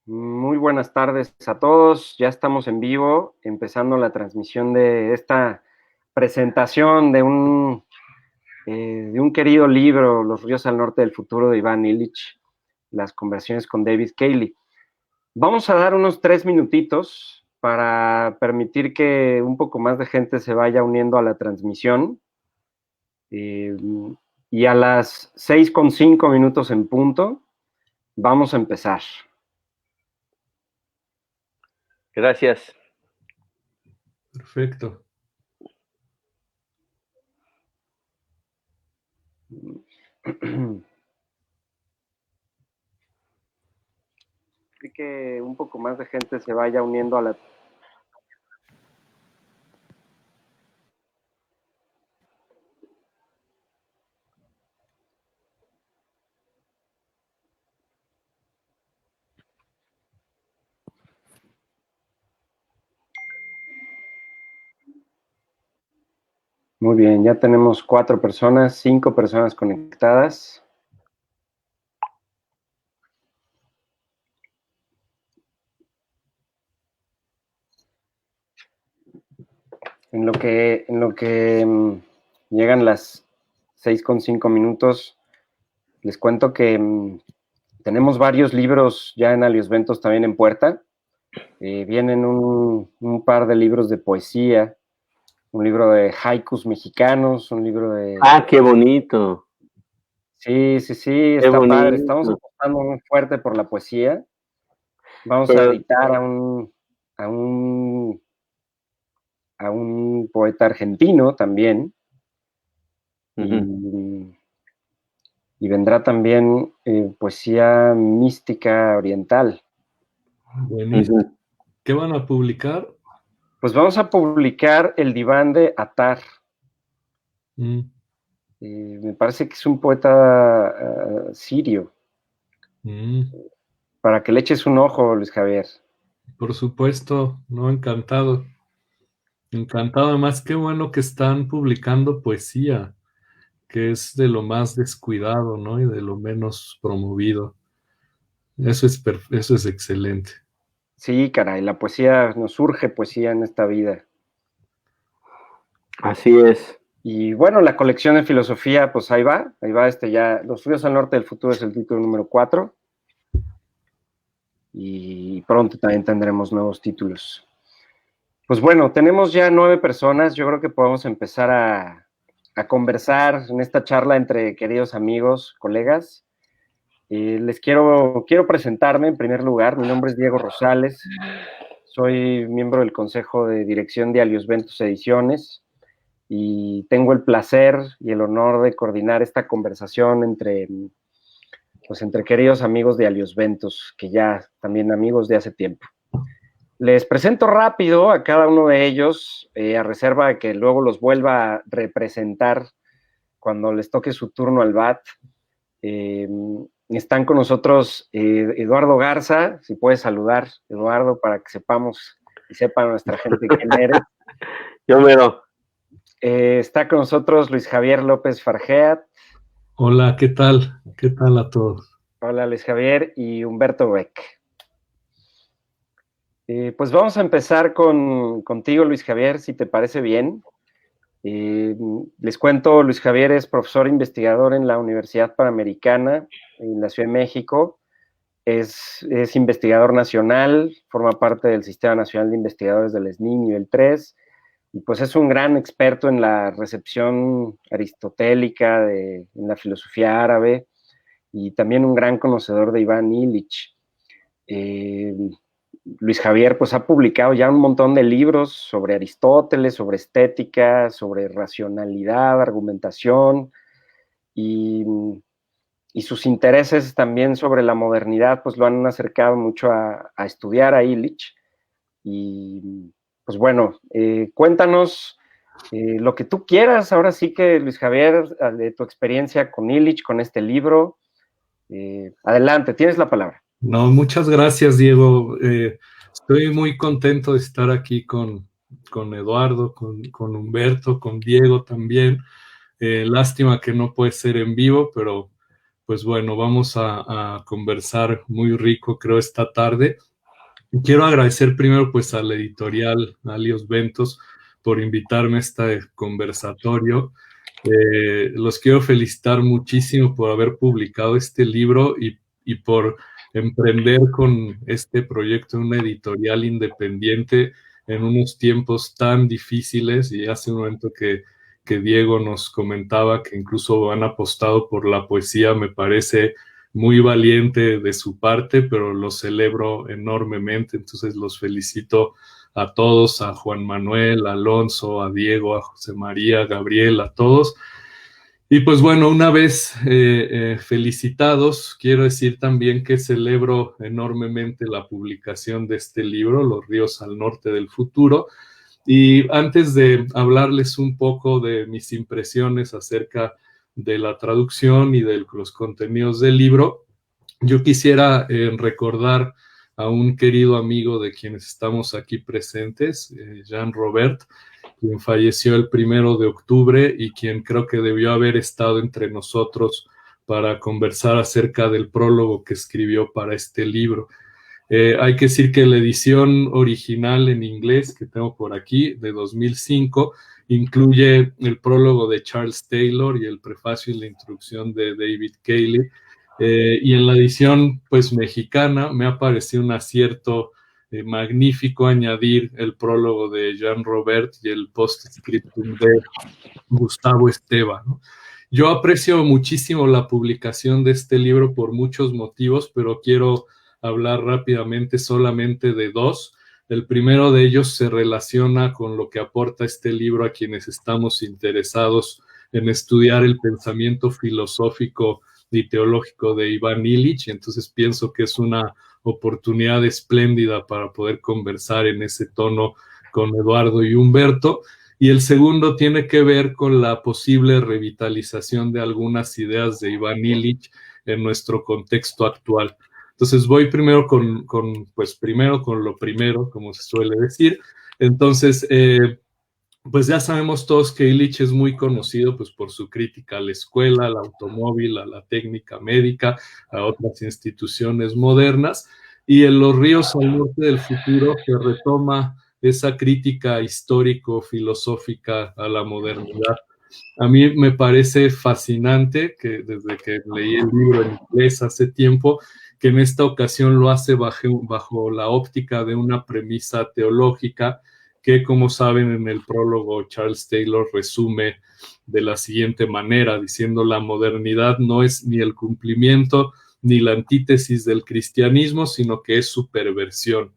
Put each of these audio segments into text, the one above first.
Muy buenas tardes a todos. Ya estamos en vivo, empezando la transmisión de esta presentación de un querido libro, Los ríos al norte del futuro, de Ivan Illich, las conversaciones con David Cayley. Vamos a dar unos 3 minutitos para permitir que un poco más de gente se vaya uniendo a la transmisión. Y a las 6:05 en punto, vamos a empezar. Gracias. Perfecto. Que un poco más de gente se vaya uniendo a la... Muy bien, ya tenemos 4 personas, 5 personas conectadas. En lo que llegan las 6:05, les cuento que tenemos varios libros ya en Alios Ventos también en puerta. Vienen un par de libros de poesía, un libro de haikus mexicanos, un libro de... ¡Ah, qué bonito! Sí, está padre. Estamos apostando muy fuerte por la poesía. Vamos a editar a un poeta argentino también. Y vendrá también poesía mística oriental. Buenísimo. ¿Qué van a publicar? Pues vamos a publicar El diván de Atar. Me parece que es un poeta sirio. Para que le eches un ojo, Luis Javier. Por supuesto, no, encantado. Encantado, además, qué bueno que están publicando poesía, que es de lo más descuidado, ¿no? Y de lo menos promovido. Eso es excelente. Sí, caray, la poesía, nos surge poesía en esta vida. Así es. Y bueno, la colección de filosofía, pues ahí va ya. Los ríos al norte del futuro es el título número 4. Y pronto también tendremos nuevos títulos. Pues bueno, tenemos ya 9 personas. Yo creo que podemos empezar a conversar en esta charla entre queridos amigos, colegas. Les quiero presentarme en primer lugar. Mi nombre es Diego Rosales. Soy miembro del Consejo de Dirección de Alios Ventos Ediciones y tengo el placer y el honor de coordinar esta conversación entre queridos amigos de Alios Ventos, que ya también amigos de hace tiempo. Les presento rápido a cada uno de ellos, a reserva de que luego los vuelva a representar cuando les toque su turno al BAT. Están con nosotros Eduardo Garza, si puedes saludar, Eduardo, para que sepamos y sepa nuestra gente quién eres. Yo mero. Está con nosotros Luis Javier López Fargeat. Hola, ¿qué tal? ¿Qué tal a todos? Hola, Luis Javier, y Humberto Beck. Pues vamos a empezar contigo, Luis Javier, si te parece bien. Les cuento, Luis Javier es profesor investigador en la Universidad Panamericana, en la Ciudad de México. Es investigador nacional, forma parte del Sistema Nacional de Investigadores del SNI nivel 3, y pues es un gran experto en la recepción aristotélica, en la filosofía árabe, y también un gran conocedor de Ivan Illich. Luis Javier pues ha publicado ya un montón de libros sobre Aristóteles, sobre estética, sobre racionalidad, argumentación, y sus intereses también sobre la modernidad pues lo han acercado mucho a estudiar a Illich. Y pues bueno, cuéntanos lo que tú quieras, ahora sí que, Luis Javier, de tu experiencia con Illich, con este libro. Adelante, tienes la palabra. No, muchas gracias, Diego. Estoy muy contento de estar aquí con Eduardo, con Humberto, con Diego también. Lástima que no puede ser en vivo, pero pues bueno, vamos a conversar muy rico, creo, esta tarde. Quiero agradecer primero pues a la editorial Alios Ventos por invitarme a este conversatorio. Los quiero felicitar muchísimo por haber publicado este libro y por emprender con este proyecto en una editorial independiente en unos tiempos tan difíciles. Y hace un momento que Diego nos comentaba que incluso han apostado por la poesía, me parece muy valiente de su parte, pero lo celebro enormemente. Entonces los felicito a todos, a Juan Manuel, a Alonso, a Diego, a José María, a Gabriel, a todos. Y pues bueno, una vez felicitados, quiero decir también que celebro enormemente la publicación de este libro, Los ríos al norte del futuro. Y antes de hablarles un poco de mis impresiones acerca de la traducción y de los contenidos del libro, yo quisiera recordar a un querido amigo de quienes estamos aquí presentes, Jean Robert, quien falleció el 1 de octubre y quien creo que debió haber estado entre nosotros para conversar acerca del prólogo que escribió para este libro. Hay que decir que la edición original en inglés que tengo por aquí, de 2005, incluye el prólogo de Charles Taylor y el prefacio y la introducción de David Cayley. Y en la edición pues mexicana me ha parecido un acierto magnífico añadir el prólogo de Jean Robert y el postscriptum de Gustavo Esteva, ¿no? Yo aprecio muchísimo la publicación de este libro por muchos motivos, pero quiero hablar rápidamente solamente de dos. El primero de ellos se relaciona con lo que aporta este libro a quienes estamos interesados en estudiar el pensamiento filosófico y teológico de Iván Illich, entonces pienso que es una oportunidad espléndida para poder conversar en ese tono con Eduardo y Humberto. Y el segundo tiene que ver con la posible revitalización de algunas ideas de Iván Illich en nuestro contexto actual. Entonces voy primero con lo primero, como se suele decir. Entonces, pues ya sabemos todos que Illich es muy conocido pues, por su crítica a la escuela, al automóvil, a la técnica médica, a otras instituciones modernas. Y en Los ríos al norte del futuro se retoma esa crítica histórico-filosófica a la modernidad. A mí me parece fascinante que desde que leí el libro en inglés hace tiempo, que en esta ocasión lo hace bajo la óptica de una premisa teológica que, como saben, en el prólogo Charles Taylor resume de la siguiente manera, diciendo: la modernidad no es ni el cumplimiento ni la antítesis del cristianismo, sino que es su perversión.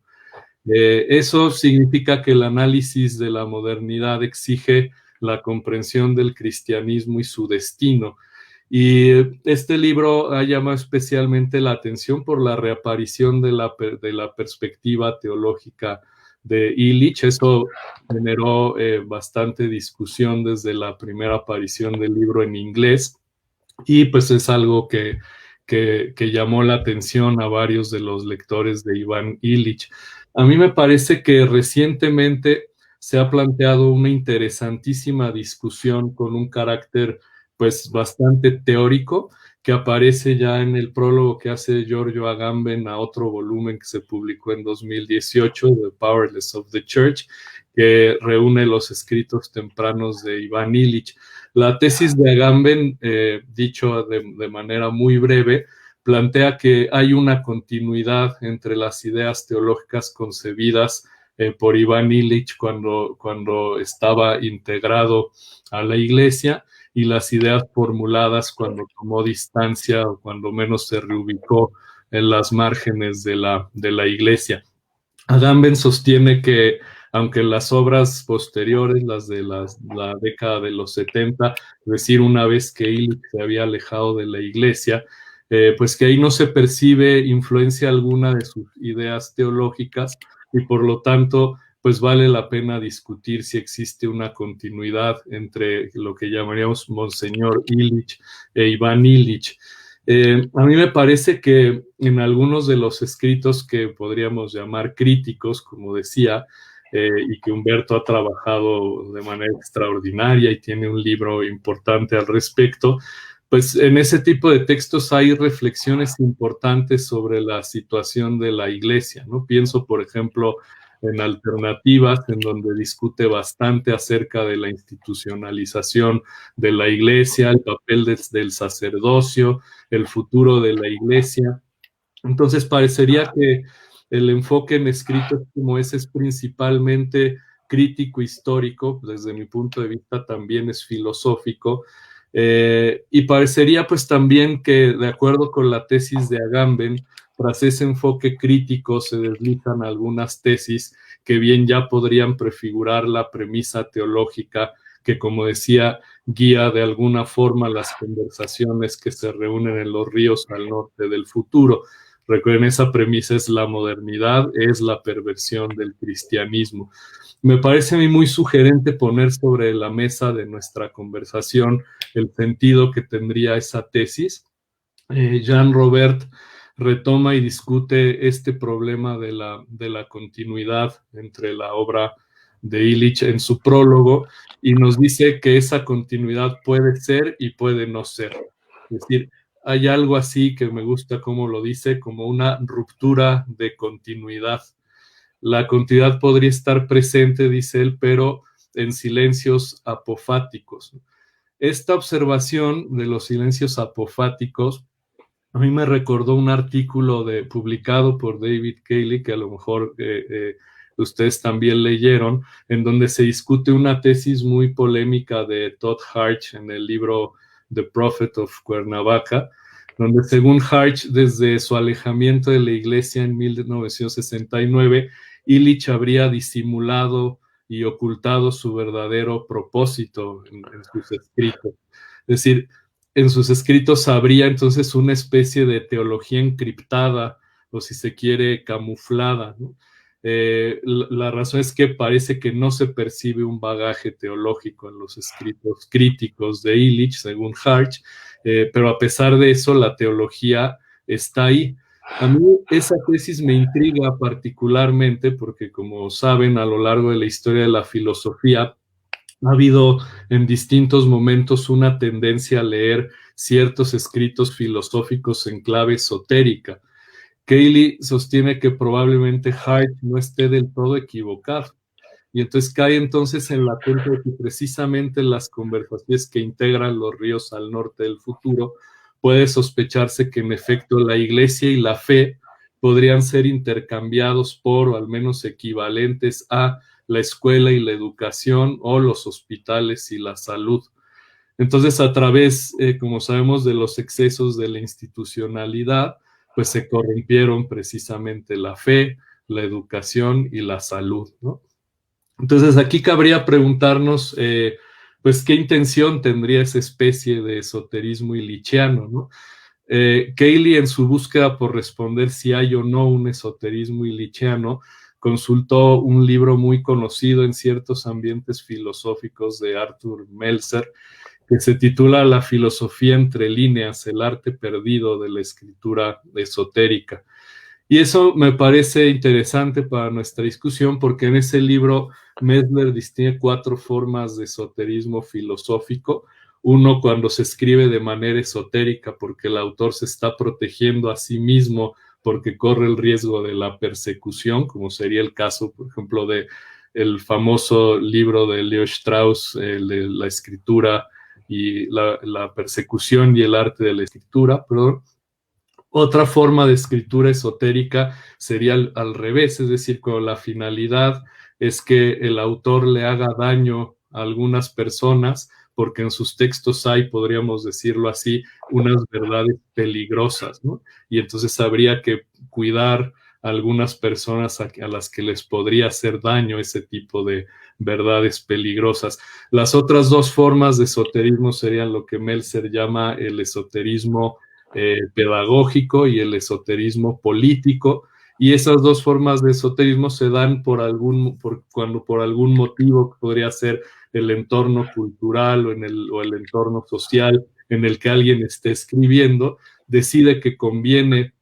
Eso significa que el análisis de la modernidad exige la comprensión del cristianismo y su destino. Y este libro ha llamado especialmente la atención por la reaparición de la perspectiva teológica de Illich. Eso generó bastante discusión desde la primera aparición del libro en inglés, y pues es algo que llamó la atención a varios de los lectores de Iván Illich. A mí me parece que recientemente se ha planteado una interesantísima discusión con un carácter pues bastante teórico, que aparece ya en el prólogo que hace Giorgio Agamben a otro volumen que se publicó en 2018, The Powerless of the Church, que reúne los escritos tempranos de Iván Illich. La tesis de Agamben, dicho de manera muy breve, plantea que hay una continuidad entre las ideas teológicas concebidas por Iván Illich cuando estaba integrado a la Iglesia, y las ideas formuladas cuando tomó distancia o cuando menos se reubicó en las márgenes de la Iglesia. Agamben sostiene que, aunque las obras posteriores, las de la década de los 70, es decir, una vez que Illich se había alejado de la Iglesia, pues que ahí no se percibe influencia alguna de sus ideas teológicas, y por lo tanto pues vale la pena discutir si existe una continuidad entre lo que llamaríamos Monseñor Illich e Iván Illich. A mí me parece que en algunos de los escritos que podríamos llamar críticos, como decía, y que Humberto ha trabajado de manera extraordinaria y tiene un libro importante al respecto, pues en ese tipo de textos hay reflexiones importantes sobre la situación de la iglesia, ¿no? Pienso, por ejemplo, en Alternativas, en donde discute bastante acerca de la institucionalización de la iglesia, el papel del sacerdocio, el futuro de la iglesia. Entonces, parecería que el enfoque en escritos como ese es principalmente crítico histórico, desde mi punto de vista también es filosófico, y parecería pues también que de acuerdo con la tesis de Agamben, tras ese enfoque crítico se deslizan algunas tesis que bien ya podrían prefigurar la premisa teológica que, como decía, guía de alguna forma las conversaciones que se reúnen en los ríos al norte del futuro. Recuerden, esa premisa es la modernidad, es la perversión del cristianismo. Me parece a mí muy sugerente poner sobre la mesa de nuestra conversación el sentido que tendría esa tesis. Jean Robert retoma y discute este problema de la continuidad entre la obra de Illich en su prólogo y nos dice que esa continuidad puede ser y puede no ser. Es decir, hay algo así que me gusta cómo lo dice, como una ruptura de continuidad. La continuidad podría estar presente, dice él, pero en silencios apofáticos. Esta observación de los silencios apofáticos a mí me recordó un artículo publicado por David Cayley, que a lo mejor ustedes también leyeron, en donde se discute una tesis muy polémica de Todd Harch en el libro The Prophet of Cuernavaca, donde según Harch, desde su alejamiento de la iglesia en 1969, Illich habría disimulado y ocultado su verdadero propósito en sus escritos. Es decir, en sus escritos habría entonces una especie de teología encriptada, o si se quiere, camuflada, ¿no? La razón es que parece que no se percibe un bagaje teológico en los escritos críticos de Illich, según Harch, pero a pesar de eso, la teología está ahí. A mí esa tesis me intriga particularmente porque, como saben, a lo largo de la historia de la filosofía, ha habido en distintos momentos una tendencia a leer ciertos escritos filosóficos en clave esotérica. Cayley sostiene que probablemente Hart no esté del todo equivocado. Y entonces cae entonces en la cuenta de que precisamente las conversaciones que integran los ríos al norte del futuro, puede sospecharse que en efecto la iglesia y la fe podrían ser intercambiados por, o al menos equivalentes a, la escuela y la educación o los hospitales y la salud. Entonces, a través, como sabemos, de los excesos de la institucionalidad, pues se corrompieron precisamente la fe, la educación y la salud, ¿no? Entonces, aquí cabría preguntarnos, pues, ¿qué intención tendría esa especie de esoterismo illichiano, ¿no? Cayley, en su búsqueda por responder si hay o no un esoterismo illichiano, consultó un libro muy conocido en ciertos ambientes filosóficos de Arthur Meltzer, que se titula La filosofía entre líneas, el arte perdido de la escritura esotérica. Y eso me parece interesante para nuestra discusión porque en ese libro Mesmer distingue 4 formas de esoterismo filosófico. Uno, cuando se escribe de manera esotérica porque el autor se está protegiendo a sí mismo porque corre el riesgo de la persecución, como sería el caso, por ejemplo, de el famoso libro de Leo Strauss, de la escritura y la persecución y el arte de la escritura, perdón. Otra forma de escritura esotérica sería al revés, es decir, cuando la finalidad es que el autor le haga daño a algunas personas, porque en sus textos hay, podríamos decirlo así, unas verdades peligrosas, ¿no? Y entonces habría que cuidar a algunas personas a las que les podría hacer daño ese tipo de verdades peligrosas. Las otras 2 formas de esoterismo serían lo que Meltzer llama el esoterismo pedagógico y el esoterismo político, y esas 2 formas de esoterismo se dan cuando por algún motivo podría ser el entorno cultural o el entorno social en el que alguien esté escribiendo, decide que conviene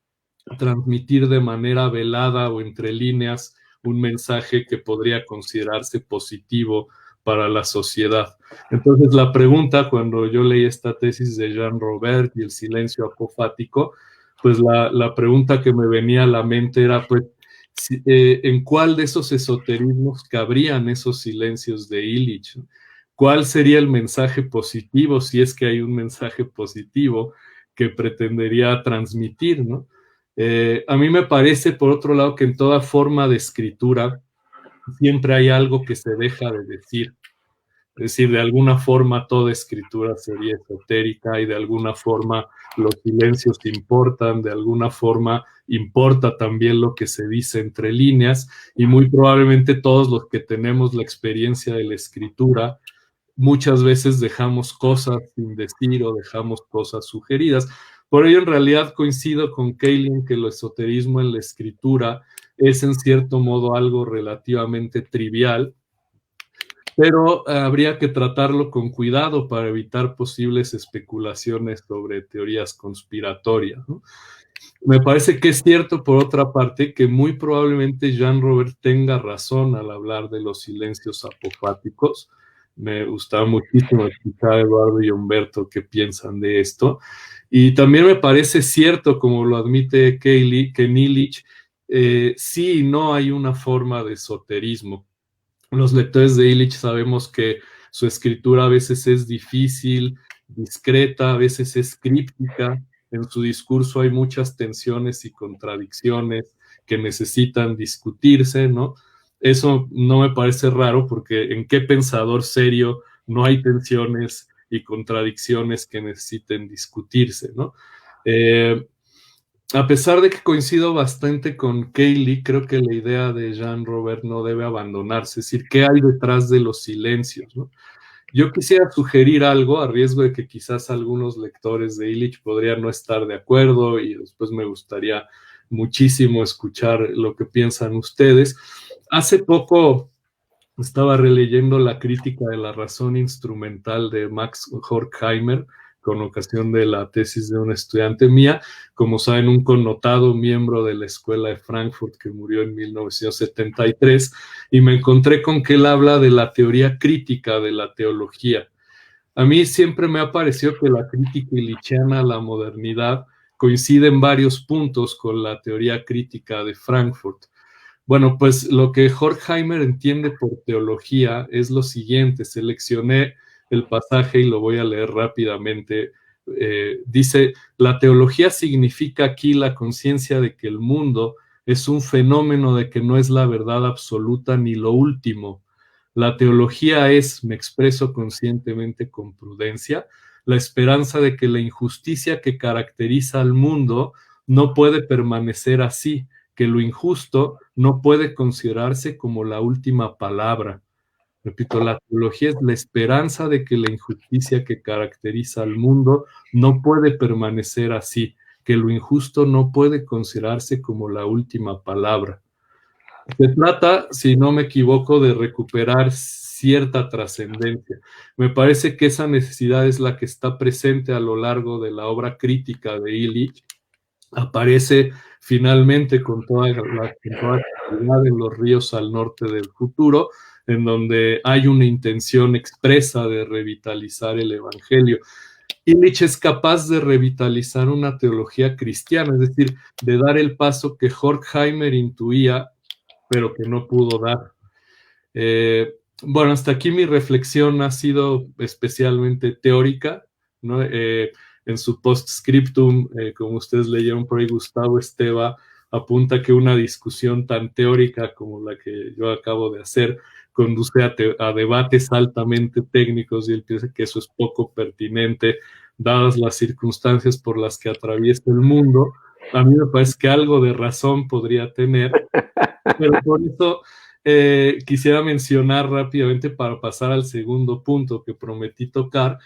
transmitir de manera velada o entre líneas un mensaje que podría considerarse positivo para la sociedad. Entonces la pregunta, cuando yo leí esta tesis de Jean Robert y el silencio apofático, pues la pregunta que me venía a la mente era, pues, ¿en cuál de esos esoterismos cabrían esos silencios de Illich? ¿Cuál sería el mensaje positivo, si es que hay un mensaje positivo que pretendería transmitir, ¿no? A mí me parece, por otro lado, que en toda forma de escritura siempre hay algo que se deja de decir. Es decir, de alguna forma toda escritura sería esotérica y de alguna forma los silencios importan, de alguna forma importa también lo que se dice entre líneas y muy probablemente todos los que tenemos la experiencia de la escritura muchas veces dejamos cosas sin decir o dejamos cosas sugeridas. Por ello, en realidad coincido con Kaylin que el esoterismo en la escritura es en cierto modo algo relativamente trivial, pero habría que tratarlo con cuidado para evitar posibles especulaciones sobre teorías conspiratorias, ¿no? Me parece que es cierto, por otra parte, que muy probablemente Jean Robert tenga razón al hablar de los silencios apofáticos. Me gustaba muchísimo escuchar a Eduardo y Humberto qué piensan de esto. Y también me parece cierto, como lo admite Kaylee, que en Illich sí y no hay una forma de esoterismo. Los lectores de Illich sabemos que su escritura a veces es difícil, discreta, a veces es críptica. En su discurso hay muchas tensiones y contradicciones que necesitan discutirse, ¿no? Eso no me parece raro porque en qué pensador serio no hay tensiones y contradicciones que necesiten discutirse, ¿no? A pesar de que coincido bastante con Kaylee, creo que la idea de Jean Robert no debe abandonarse, es decir, ¿qué hay detrás de los silencios, ¿no? Yo quisiera sugerir algo, a riesgo de que quizás algunos lectores de Illich podrían no estar de acuerdo y después me gustaría muchísimo escuchar lo que piensan ustedes. Hace poco estaba releyendo la crítica de la razón instrumental de Max Horkheimer con ocasión de la tesis de una estudiante mía, como saben, un connotado miembro de la Escuela de Frankfurt que murió en 1973, y me encontré con que él habla de la teoría crítica de la teología. A mí siempre me ha parecido que la crítica illichiana a la modernidad coincide en varios puntos con la teoría crítica de Frankfurt. Bueno, pues lo que Horkheimer entiende por teología es lo siguiente. Seleccioné el pasaje y lo voy a leer rápidamente. Dice, la teología significa aquí la conciencia de que el mundo es un fenómeno de que no es la verdad absoluta ni lo último. La teología es, me expreso conscientemente con prudencia, la esperanza de que la injusticia que caracteriza al mundo no puede permanecer así, que lo injusto no puede considerarse como la última palabra. Repito, la teología es la esperanza de que la injusticia que caracteriza al mundo no puede permanecer así, que lo injusto no puede considerarse como la última palabra. Se trata, si no me equivoco, de recuperar cierta trascendencia. Me parece que esa necesidad es la que está presente a lo largo de la obra crítica de Illich. Aparece finalmente con toda claridad en Los ríos al norte del futuro, en donde hay una intención expresa de revitalizar el Evangelio. Illich es capaz de revitalizar una teología cristiana, es decir, de dar el paso que Horkheimer intuía, pero que no pudo dar. Bueno, hasta aquí mi reflexión ha sido especialmente teórica, ¿no? En su postscriptum, como ustedes leyeron por ahí, Gustavo Esteva apunta que una discusión tan teórica como la que yo acabo de hacer conduce a debates altamente técnicos, y él piensa que eso es poco pertinente, dadas las circunstancias por las que atraviesa el mundo. A mí me parece que algo de razón podría tener, pero por eso quisiera mencionar rápidamente, para pasar al segundo punto que prometí tocar,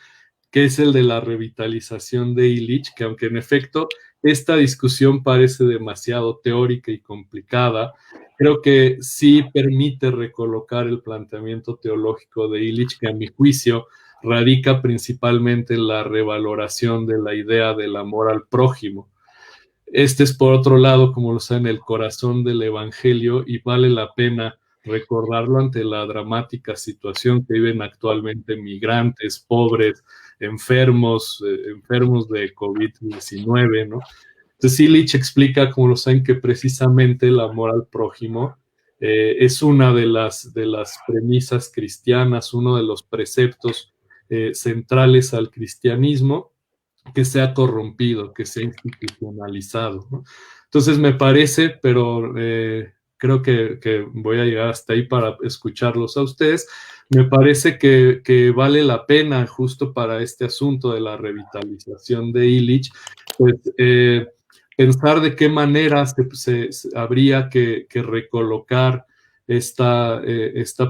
que es el de la revitalización de Illich, que aunque en efecto esta discusión parece demasiado teórica y complicada, creo que sí permite recolocar el planteamiento teológico de Illich, que a mi juicio radica principalmente en la revaloración de la idea del amor al prójimo. Este es, por otro lado, como lo saben, el corazón del Evangelio, y vale la pena recordarlo ante la dramática situación que viven actualmente migrantes, pobres, enfermos de COVID-19, ¿no? Entonces Illich explica, como lo saben, que precisamente el amor al prójimo es una de las premisas cristianas, uno de los preceptos centrales al cristianismo, que se ha corrompido, que se ha institucionalizado, ¿no? Entonces me parece, pero creo que voy a llegar hasta ahí para escucharlos a ustedes, me parece que vale la pena justo para este asunto de la revitalización de Illich, pues pensar de qué manera se habría que recolocar esta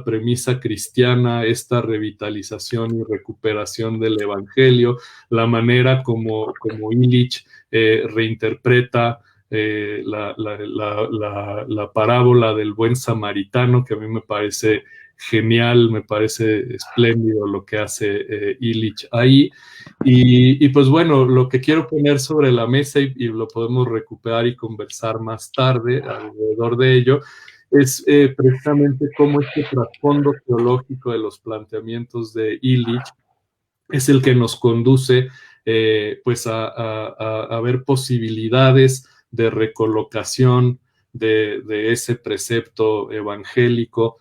premisa cristiana, esta revitalización y recuperación del Evangelio, la manera como Illich reinterpreta la parábola del buen samaritano, que a mí me parece genial, me parece espléndido lo que hace Illich ahí. Y pues bueno, lo que quiero poner sobre la mesa y lo podemos recuperar y conversar más tarde alrededor de ello, es precisamente cómo este trasfondo teológico de los planteamientos de Illich es el que nos conduce pues a ver posibilidades de recolocación de ese precepto evangélico,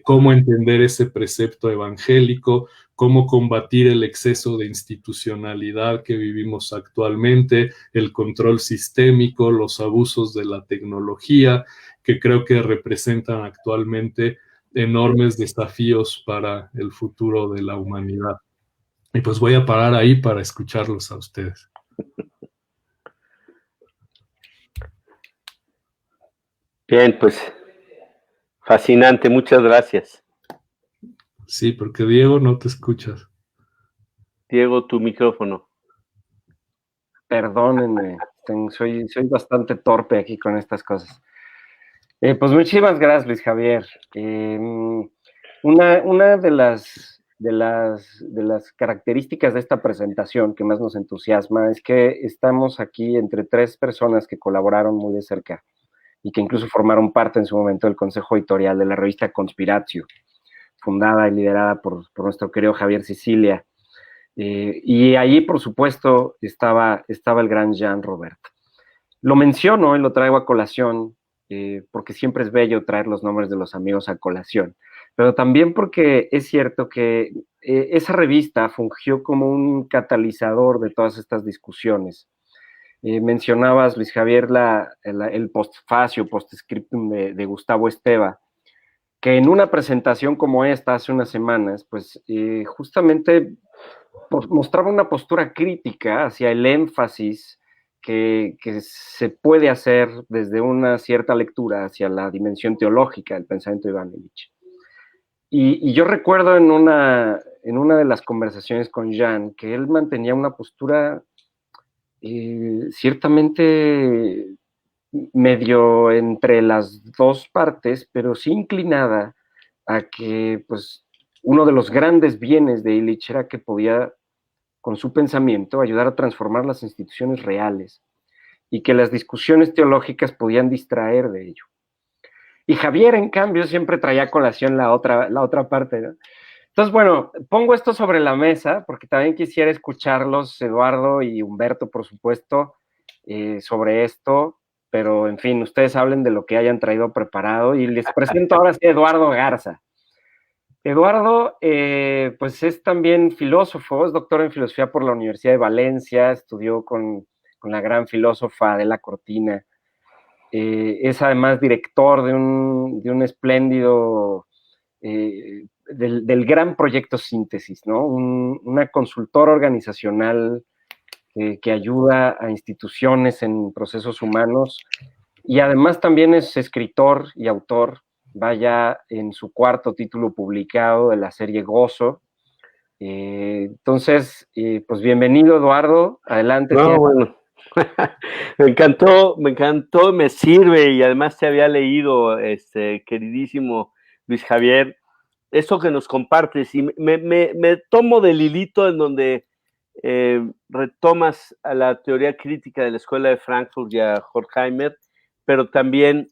cómo entender ese precepto evangélico, cómo combatir el exceso de institucionalidad que vivimos actualmente, el control sistémico, los abusos de la tecnología, que creo que representan actualmente enormes desafíos para el futuro de la humanidad. Y pues voy a parar ahí para escucharlos a ustedes. Bien, pues fascinante, muchas gracias. Sí, porque Diego no te escuchas. Diego, tu micrófono. Perdónenme, soy bastante torpe aquí con estas cosas. Pues muchísimas gracias, Luis Javier. Una de las características de esta presentación que más nos entusiasma es que estamos aquí entre tres personas que colaboraron muy de cerca y que incluso formaron parte en su momento del consejo editorial de la revista Conspiratio, fundada y liderada por nuestro querido Javier Sicilia. Y allí, por supuesto, estaba el gran Jean Robert. Lo menciono y lo traigo a colación porque siempre es bello traer los nombres de los amigos a colación, pero también porque es cierto que esa revista fungió como un catalizador de todas estas discusiones. Mencionabas, Luis Javier, el postfacio, postscriptum de Gustavo Esteva, que en una presentación como esta hace unas semanas, pues justamente mostraba una postura crítica hacia el énfasis que se puede hacer desde una cierta lectura hacia la dimensión teológica del pensamiento de Iván Illich. Y yo recuerdo en una de las conversaciones con Jean que él mantenía una postura ciertamente medio entre las dos partes, pero sí inclinada a que pues uno de los grandes bienes de Illich era que podía, con su pensamiento, ayudar a transformar las instituciones reales y que las discusiones teológicas podían distraer de ello. Y Javier, en cambio, siempre traía a colación la otra parte, ¿no? Entonces, bueno, pongo esto sobre la mesa porque también quisiera escucharlos, Eduardo y Humberto, por supuesto, sobre esto, pero en fin, ustedes hablen de lo que hayan traído preparado y les presento ahora sí a Eduardo Garza. Eduardo, pues es también filósofo, es doctor en filosofía por la Universidad de Valencia, estudió con la gran filósofa Adela Cortina, es además director de un espléndido, del gran proyecto Síntesis, ¿no? Una consultora organizacional que ayuda a instituciones en procesos humanos y además también es escritor y autor, vaya en su cuarto título publicado de la serie Gozo. Entonces, pues bienvenido, Eduardo, adelante. No, bueno, me encantó, me sirve y además te había leído, queridísimo Luis Javier, eso que nos compartes y me tomo del hilito en donde retomas a la teoría crítica de la Escuela de Frankfurt y a Horkheimer, pero también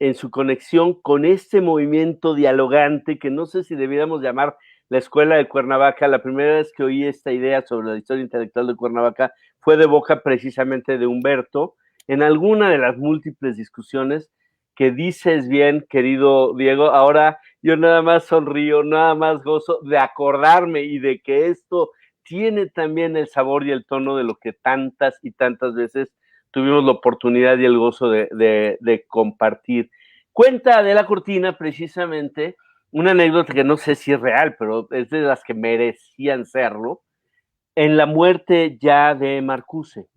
en su conexión con este movimiento dialogante que no sé si debiéramos llamar la Escuela de Cuernavaca. La primera vez que oí esta idea sobre la historia intelectual de Cuernavaca fue de boca precisamente de Humberto, en alguna de las múltiples discusiones que dices bien, querido Diego. Ahora yo nada más sonrío, nada más gozo de acordarme y de que esto tiene también el sabor y el tono de lo que tantas y tantas veces tuvimos la oportunidad y el gozo de compartir. Cuenta Adela Cortina precisamente una anécdota que no sé si es real, pero es de las que merecían serlo, en la muerte ya de Marcuse.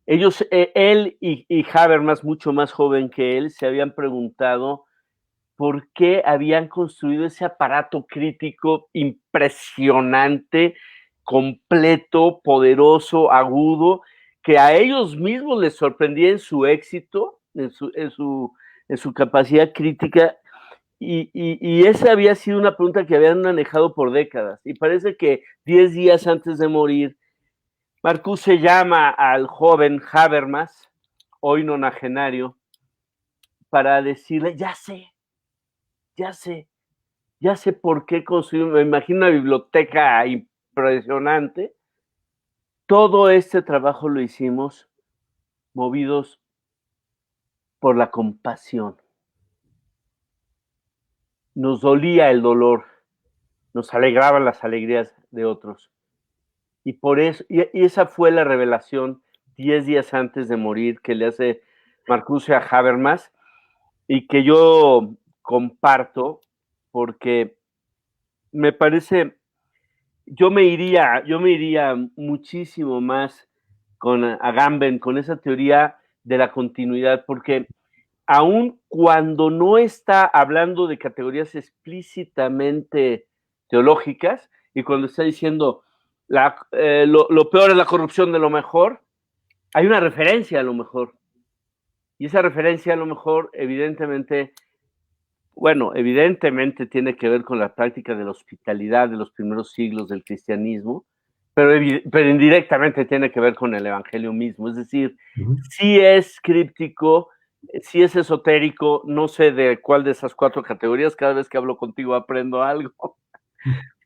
Ellos, él y Habermas, mucho más joven que él, se habían preguntado por qué habían construido ese aparato crítico impresionante, completo, poderoso, agudo, que a ellos mismos les sorprendía en su éxito, en su capacidad crítica, y esa había sido una pregunta que habían manejado por décadas. Y parece que 10 días antes de morir, Marcuse llama al joven Habermas, hoy nonagenario, para decirle, ya sé por qué construir, me imagino una biblioteca impresionante. Todo este trabajo lo hicimos movidos por la compasión. Nos dolía el dolor, nos alegraban las alegrías de otros. Y por eso, y esa fue la revelación 10 días antes de morir que le hace Marcuse a Habermas y que yo comparto porque me parece, yo me iría muchísimo más con Agamben, con esa teoría de la continuidad, porque aun cuando no está hablando de categorías explícitamente teológicas y cuando está diciendo lo peor es la corrupción de lo mejor, hay una referencia a lo mejor. Y esa referencia a lo mejor evidentemente tiene que ver con la práctica de la hospitalidad de los primeros siglos del cristianismo, pero indirectamente tiene que ver con el evangelio mismo. Es decir, sí es críptico, sí es esotérico, no sé de cuál de esas 4 categorías, cada vez que hablo contigo aprendo algo,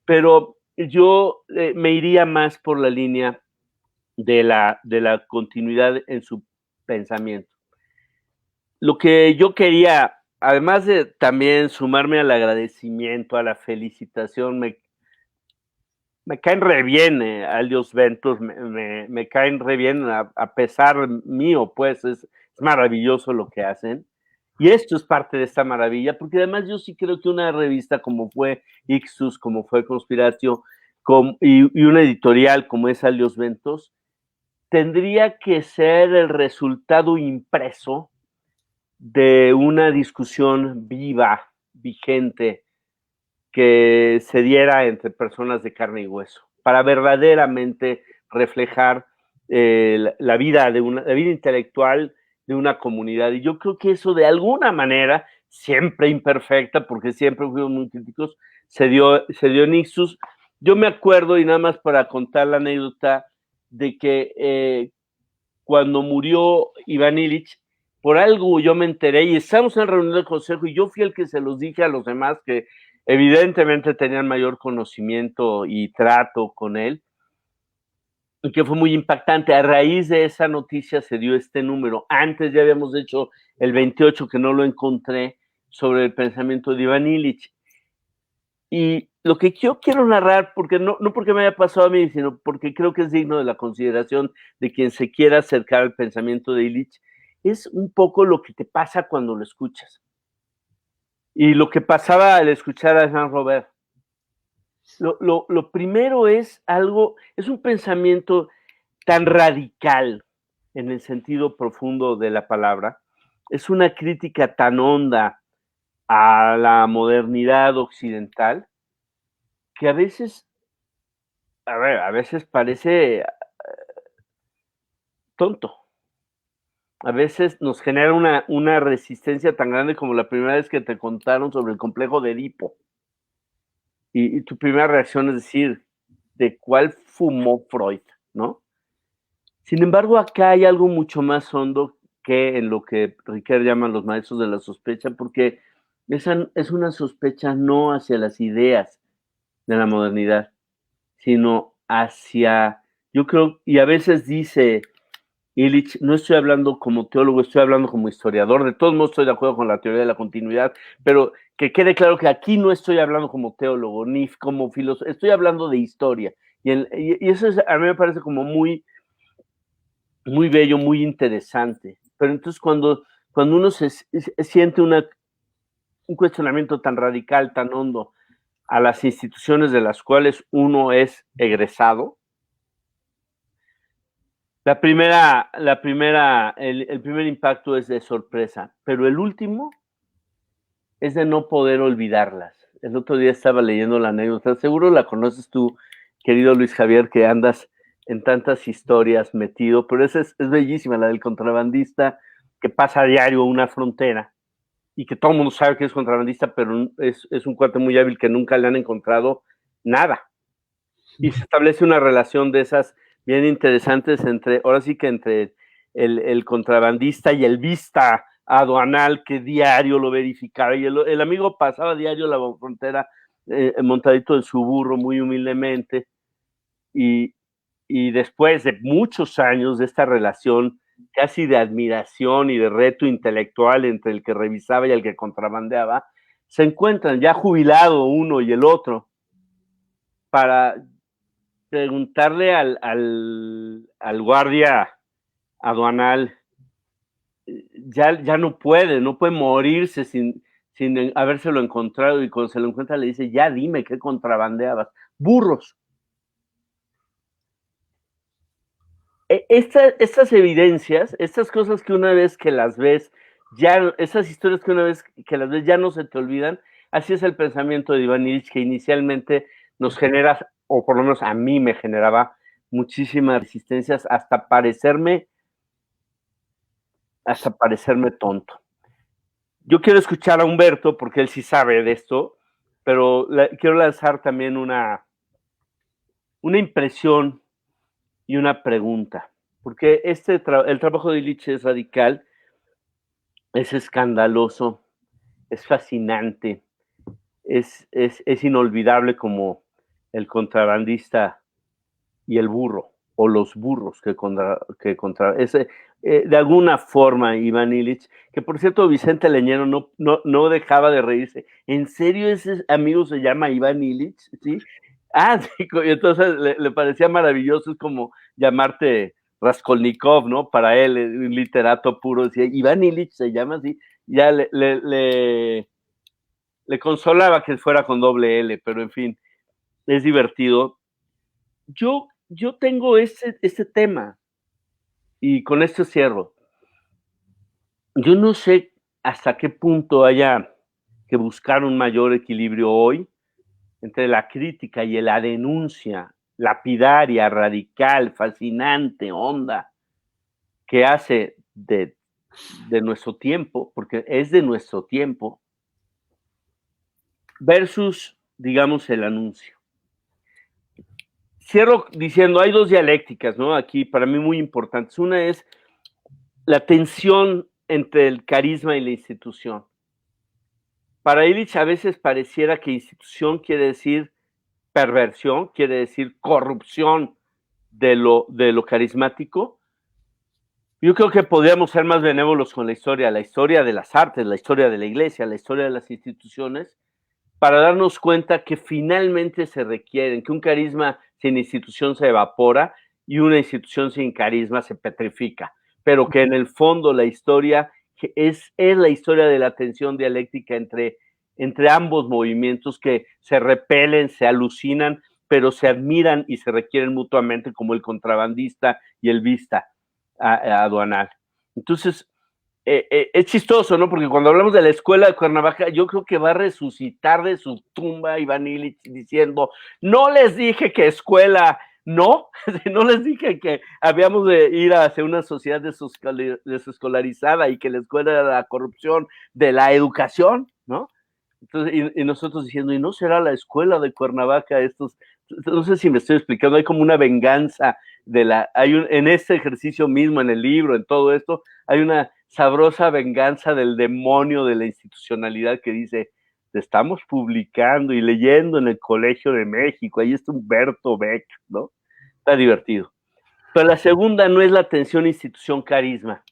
pero yo me iría más por la línea de la continuidad en su pensamiento. Lo que yo quería, además de también sumarme al agradecimiento, a la felicitación, me caen re bien Aldios Ventus, me caen re bien a pesar mío, pues es maravilloso lo que hacen. Y esto es parte de esta maravilla, porque además yo sí creo que una revista como fue Ixtus, como fue Conspiratio, y una editorial como es Aldios Ventus, tendría que ser el resultado impreso de una discusión viva, vigente, que se diera entre personas de carne y hueso, para verdaderamente reflejar la vida intelectual de una comunidad. Y yo creo que eso de alguna manera, siempre imperfecta, porque siempre fuimos muy críticos, se dio en Ixtus. Yo me acuerdo, y nada más para contar la anécdota, de que cuando murió Iván Illich, por algo yo me enteré y estábamos en la reunión del consejo y yo fui el que se los dije a los demás que evidentemente tenían mayor conocimiento y trato con él, y que fue muy impactante. A raíz de esa noticia se dio este número. Antes ya habíamos hecho el 28, que no lo encontré, sobre el pensamiento de Iván Illich. Y lo que yo quiero narrar, porque no porque me haya pasado a mí, sino porque creo que es digno de la consideración de quien se quiera acercar al pensamiento de Illich, es un poco lo que te pasa cuando lo escuchas. Y lo que pasaba al escuchar a Jean Robert. Lo primero es un pensamiento tan radical en el sentido profundo de la palabra, es una crítica tan honda a la modernidad occidental que a veces parece tonto. A veces nos genera una resistencia tan grande como la primera vez que te contaron sobre el complejo de Edipo. Y tu primera reacción es decir, ¿de cuál fumó Freud? ¿No? Sin embargo, acá hay algo mucho más hondo qué en lo que Riquet llaman los maestros de la sospecha, porque esa es una sospecha no hacia las ideas de la modernidad, sino hacia, yo creo, y a veces dice Illich, no estoy hablando como teólogo, estoy hablando como historiador, de todos modos estoy de acuerdo con la teoría de la continuidad, pero que quede claro que aquí no estoy hablando como teólogo, ni como filósofo, estoy hablando de historia, y eso a mí me parece como muy bello, muy interesante, pero entonces cuando uno se siente un cuestionamiento tan radical, tan hondo, a las instituciones de las cuales uno es egresado, el primer impacto es de sorpresa, pero el último es de no poder olvidarlas. El otro día estaba leyendo la anécdota, seguro la conoces tú, querido Luis Javier, que andas en tantas historias metido, pero esa es bellísima, la del contrabandista que pasa a diario una frontera y que todo el mundo sabe que es contrabandista, pero es un cuate muy hábil que nunca le han encontrado nada. Y se establece una relación de esas bien interesantes ahora sí que entre el contrabandista y el vista aduanal que diario lo verificaba, y el amigo pasaba diario la frontera montadito en su burro muy humildemente, y después de muchos años de esta relación casi de admiración y de reto intelectual entre el que revisaba y el que contrabandeaba, se encuentran ya jubilado uno y el otro para preguntarle al guardia aduanal, ya no puede morirse sin habérselo encontrado, y cuando se lo encuentra le dice, ya dime qué contrabandeabas. Burros. Estas evidencias, estas cosas que una vez que las ves, esas historias que una vez que las ves ya no se te olvidan. Así es el pensamiento de Iván Illich, que inicialmente nos genera, o por lo menos a mí me generaba, muchísimas resistencias hasta parecerme tonto. Yo quiero escuchar a Humberto porque él sí sabe de esto, pero quiero lanzar también una impresión y una pregunta, porque el trabajo de Illich es radical, es escandaloso, es fascinante, es inolvidable, como el contrabandista y el burro, o los burros de alguna forma Iván Illich, que por cierto Vicente Leñero no dejaba de reírse. ¿En serio ese amigo se llama Iván Illich? ¿Sí? Sí, entonces le parecía maravilloso, es como llamarte Raskolnikov, ¿no? Para él, un literato puro, decía, Iván Illich se llama así, ya le consolaba que fuera con doble L, pero en fin, es divertido. Yo tengo este tema, y con esto cierro. Yo no sé hasta qué punto haya que buscar un mayor equilibrio hoy entre la crítica y la denuncia lapidaria, radical, fascinante, honda, que hace de nuestro tiempo, porque es de nuestro tiempo, versus, digamos, el anuncio. Cierro diciendo, hay dos dialécticas, ¿no? Aquí, para mí, muy importantes. Una es la tensión entre el carisma y la institución. Para Illich a veces pareciera que institución quiere decir perversión, quiere decir corrupción de lo carismático. Yo creo que podríamos ser más benévolos con la historia de las artes, la historia de la iglesia, la historia de las instituciones, para darnos cuenta que finalmente se requieren, que un carisma sin institución se evapora y una institución sin carisma se petrifica, pero que en el fondo la historia es la historia de la tensión dialéctica entre ambos movimientos, que se repelen, se alucinan, pero se admiran y se requieren mutuamente, como el contrabandista y el vista aduanal. Entonces, es chistoso, ¿no? Porque cuando hablamos de la escuela de Cuernavaca, yo creo que va a resucitar de su tumba Iván Illich diciendo, no les dije que escuela, no les dije que habíamos de ir hacia una sociedad desescolarizada y que la escuela era la corrupción de la educación, ¿no? Entonces, y nosotros diciendo, ¿y no será la escuela de Cuernavaca estos? No sé si me estoy explicando, hay como una venganza en este ejercicio mismo, en el libro, en todo esto, hay una sabrosa venganza del demonio de la institucionalidad que dice, te estamos publicando y leyendo en el Colegio de México, ahí está Humberto Beck, ¿no? Está divertido. Pero la segunda no es la tensión institución-carisma.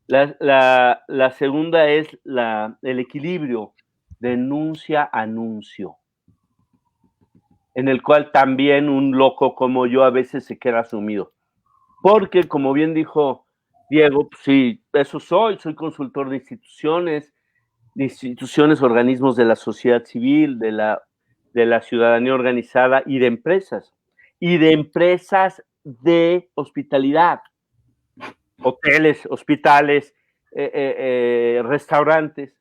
La segunda es el equilibrio denuncia-anuncio, en el cual también un loco como yo a veces se queda sumido. Porque, como bien dijo Diego, pues sí, eso soy consultor de instituciones, organismos de la sociedad civil, de la ciudadanía organizada y de empresas de hospitalidad, hoteles, hospitales, restaurantes,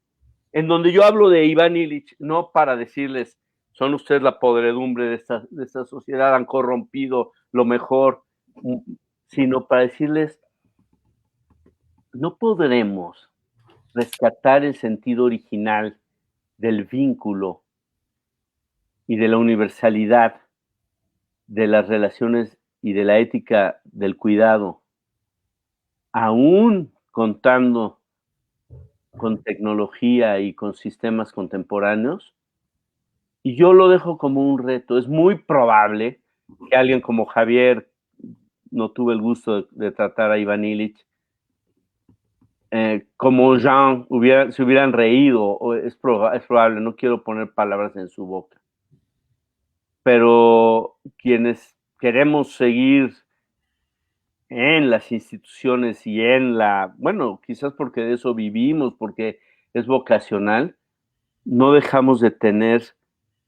en donde yo hablo de Iván Illich, no para decirles, son ustedes la podredumbre de esta sociedad, han corrompido lo mejor, sino para decirles, no podremos rescatar el sentido original del vínculo y de la universalidad de las relaciones y de la ética del cuidado, aún contando con tecnología y con sistemas contemporáneos. Y yo lo dejo como un reto. Es muy probable que alguien como Javier, no tuve el gusto de tratar a Iván Illich, como Jean se hubieran reído, es probable, no quiero poner palabras en su boca, pero quienes queremos seguir en las instituciones y bueno, quizás porque de eso vivimos, porque es vocacional, no dejamos de tener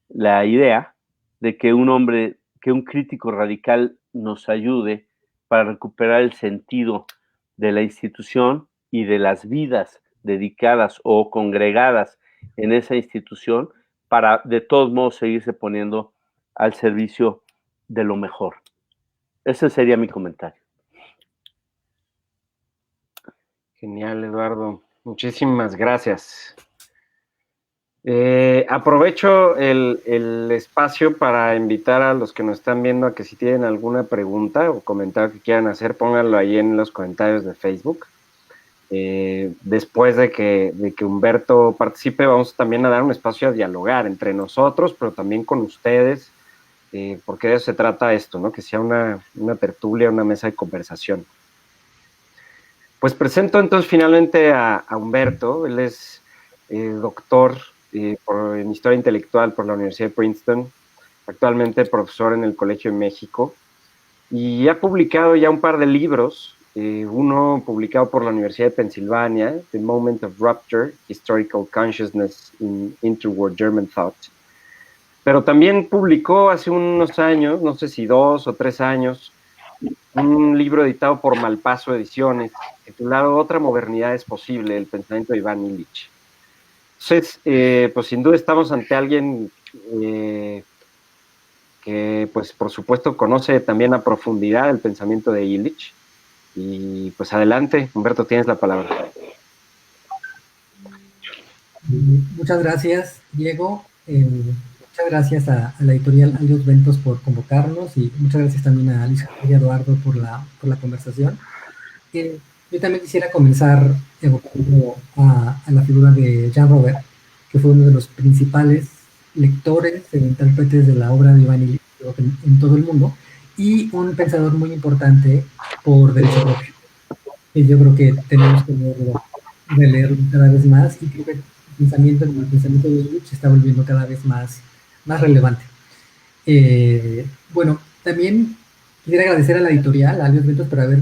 la idea de que un crítico radical nos ayude para recuperar el sentido de la institución y de las vidas dedicadas o congregadas en esa institución para de todos modos seguirse poniendo al servicio de lo mejor. Ese sería mi comentario. Genial, Eduardo. Muchísimas gracias. Aprovecho el espacio para invitar a los que nos están viendo a que si tienen alguna pregunta o comentario que quieran hacer, pónganlo ahí en los comentarios de Facebook. Después de que Humberto participe, vamos también a dar un espacio a dialogar entre nosotros, pero también con ustedes, porque de eso se trata esto, ¿no? Que sea una tertulia, una mesa de conversación. Pues presento entonces finalmente a Humberto. Él es doctor en Historia Intelectual por la Universidad de Princeton, actualmente profesor en el Colegio de México, y ha publicado ya un par de libros, uno publicado por la Universidad de Pensilvania, The Moment of Rupture, Historical Consciousness in Interwar German Thought, pero también publicó hace unos años, no sé si 2 o 3 años, un libro editado por Malpaso Ediciones, titulado Otra modernidad es posible, el pensamiento de Iván Illich. Entonces, pues sin duda estamos ante alguien que, pues por supuesto, conoce también a profundidad el pensamiento de Illich. Y pues adelante, Humberto, tienes la palabra. Muchas gracias, Diego. Muchas gracias a la editorial Alios Ventos por convocarnos y muchas gracias también a Luis y Eduardo por la conversación. Yo también quisiera comenzar evocando a la figura de Jean Robert, que fue uno de los principales lectores e intérpretes de la obra de Iván Illich en todo el mundo y un pensador muy importante por derecho propio. Yo creo que tenemos que releerlo cada vez más y creo que el pensamiento de Illich se está volviendo cada vez más relevante. Bueno, también quisiera agradecer a la editorial, a Alios Ventos, por haber